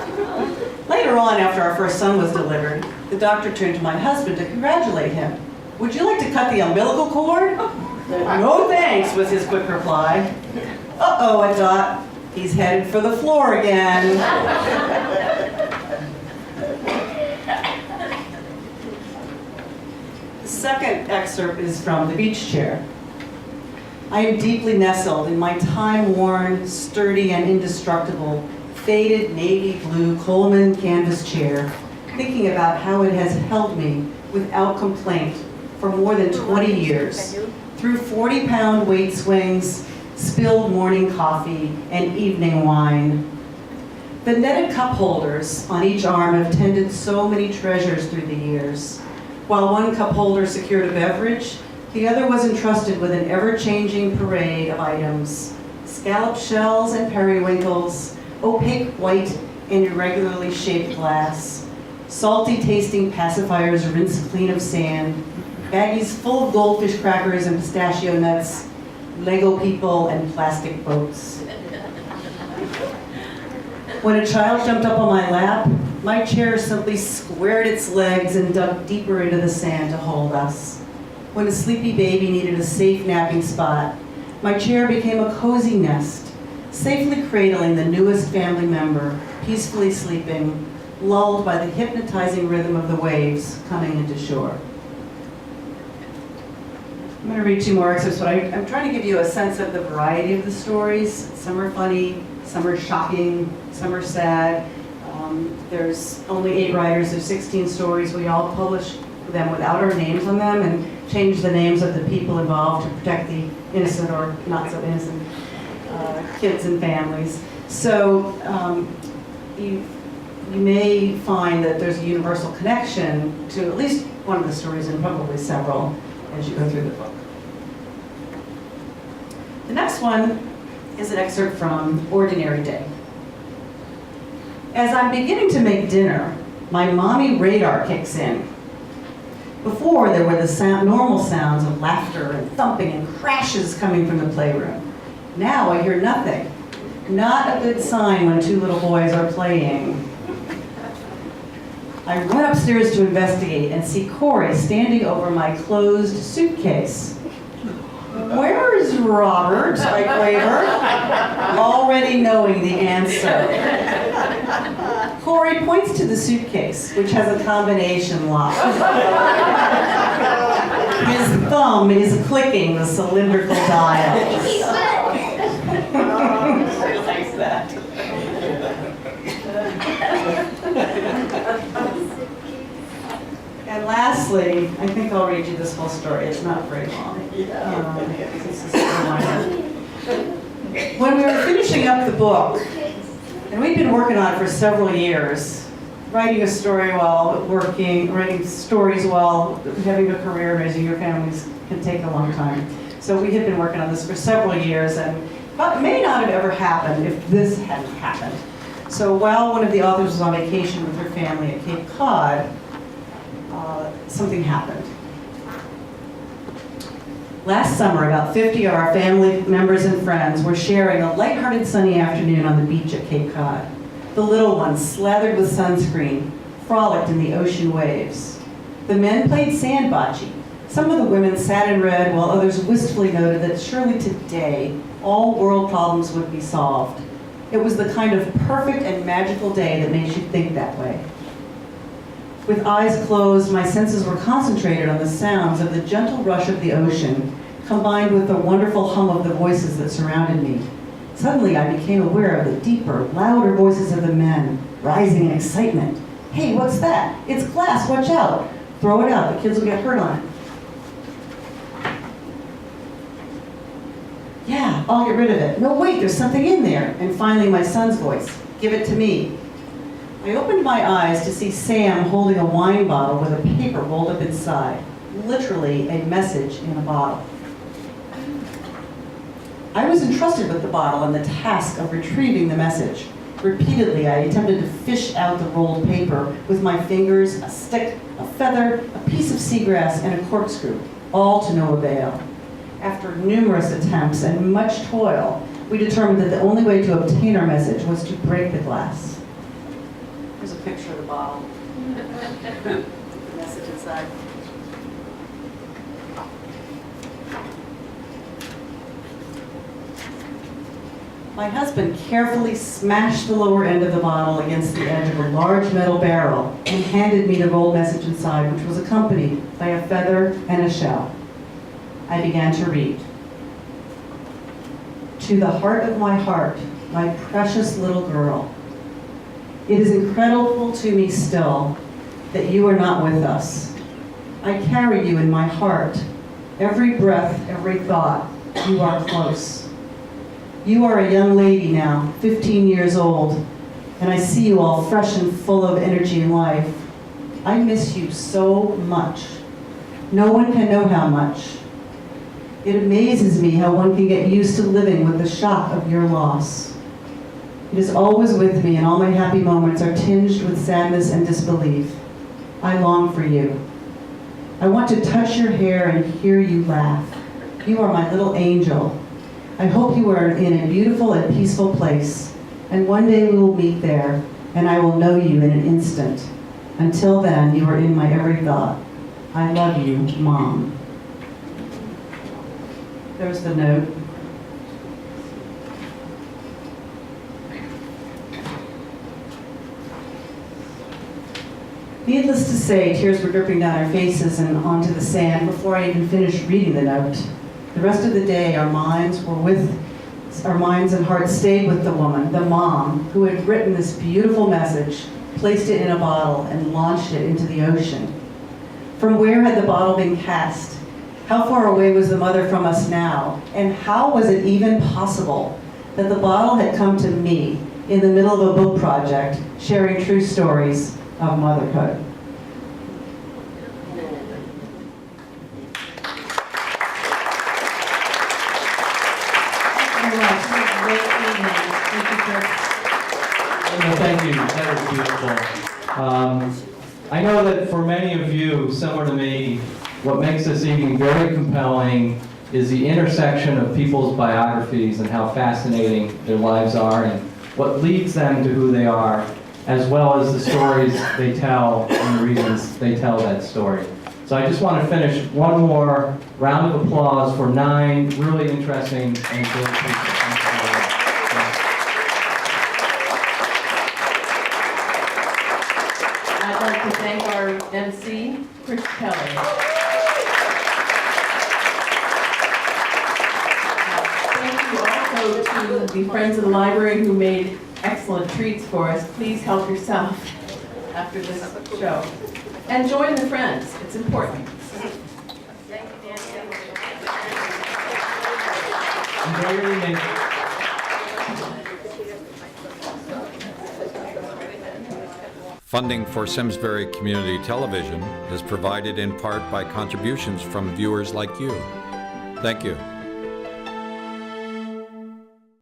Later on, after our first son was delivered, the doctor turned to my husband to congratulate him. Would you like to cut the umbilical cord? No thanks, was his quick reply. Uh-oh, I thought. He's headed for the floor again. The second excerpt is from The Beach Chair. I am deeply nestled in my time-worn, sturdy, and indestructible, faded navy blue Coleman canvas chair, thinking about how it has held me without complaint for more than 20 years, through 40-pound weight swings, spilled morning coffee, and evening wine. The netted cup holders on each arm have tended so many treasures through the years. While one cup holder secured a beverage, the other was entrusted with an ever-changing parade of items. Scalloped shells and periwinkles, opaque white and irregularly shaped glass, salty-tasting pacifiers rinsed clean of sand, baggies full of goldfish crackers and pistachio nuts, Lego people, and plastic boats. When a child jumped up on my lap, my chair simply squared its legs and dug deeper into the sand to hold us. When a sleepy baby needed a safe napping spot, my chair became a cozy nest, safely cradling the newest family member, peacefully sleeping, lulled by the hypnotizing rhythm of the waves coming into shore. going to read two more excerpts, but I'm trying to give you a sense of the variety of the stories. Some are funny, some are shocking, some are sad. There's only 8 writers, there's 16 stories. We all publish them without our names on them and change the names of the people involved to protect the innocent or not so innocent kids and families. So you may find that there's a universal connection to at least one of the stories and probably several as you go through the book. The next one is an excerpt from Ordinary Day. As I'm beginning to make dinner, my mommy radar kicks in. Before, there were the normal sounds of laughter and thumping and crashes coming from the playroom. Now I hear nothing. Not a good sign when 2 little boys are playing. I run upstairs to investigate and see Corey standing over my closed suitcase. Where is Robert? I quaver, already knowing the answer. Corey points to the suitcase, which has a combination lock. His thumb is clicking the cylindrical dials. He likes that. And lastly, I think I'll read you this whole story. It's not very long. This is a reminder. When we were finishing up the book, and we'd been working on it for several years, writing a story while working, writing stories while having a career, raising your families can take a long time. So we had been working on this for several years, and but it may not have ever happened if this hadn't happened. So while one of the authors was on vacation with her family at Cape Cod, something happened. Last summer, about 50 of our family members and friends were sharing a lighthearted sunny afternoon on the beach at Cape Cod. The little ones, slathered with sunscreen, frolicked in the ocean waves. The men played sand bocce. Some of the women sat and read, while others wistfully noted that surely today, all world problems would be solved. It was the kind of perfect and magical day that makes you think that way. With eyes closed, my senses were concentrated on the sounds of the gentle rush of the ocean, combined with the wonderful hum of the voices that surrounded me. Suddenly, I became aware of the deeper, louder voices of the men, rising in excitement. Hey, what's that? It's glass, watch out. Throw it out, the kids will get hurt on it. Yeah, I'll get rid of it. No, wait, there's something in there. And finally, my son's voice. Give it to me. I opened my eyes to see Sam holding a wine bottle with a paper rolled up inside. Literally a message in a bottle. I was entrusted with the bottle and the task of retrieving the message. Repeatedly, I attempted to fish out the rolled paper with my fingers, a stick, a feather, a piece of seagrass, and a corkscrew, all to no avail. After numerous attempts and much toil, we determined that the only way to obtain our message was to break the glass. Here's a picture of the bottle. The message inside. My husband carefully smashed the lower end of the bottle against the edge of a large metal barrel and handed me the rolled message inside, which was accompanied by a feather and a shell. I began to read. To the heart of my heart, my precious little girl. It is incredible to me still that you are not with us. I carry you in my heart. Every breath, every thought, you are close. You are a young lady now, 15 years old, and I see you all fresh and full of energy and life. I miss you so much. No one can know how much. It amazes me how one can get used to living with the shock of your loss. It is always with me, and all my happy moments are tinged with sadness and disbelief. I long for you. I want to touch your hair and hear you laugh. You are my little angel. I hope you are in a beautiful and peaceful place, and one day we will meet there, and I will know you in an instant. Until then, you are in my every thought. I love you, Mom. There's the note. Needless to say, tears were dripping down our faces and onto the sand before I even finished reading the note. The rest of the day, our minds and hearts stayed with the woman, the mom, who had written this beautiful message, placed it in a bottle, and launched it into the ocean. From where had the bottle been cast? How far away was the mother from us now? And how was it even possible that the bottle had come to me in the middle of a book project, sharing true stories of motherhood? Thank you. That was beautiful. I know that for many of you, similar to me, what makes this evening very compelling is the intersection of people's biographies and how fascinating their lives are and what leads them to who they are, as well as the stories they tell and the reasons they tell that story. So I just want to finish one more round of applause for 9 really interesting and good people. I'd like to thank our MC, Chris Kelly. Thank you also to the Friends of the Library who made excellent treats for us. Please help yourself after this show. And join the friends, it's important. Enjoy your evening. Funding for Simsbury Community Television is provided in part by contributions from viewers like you. Thank you.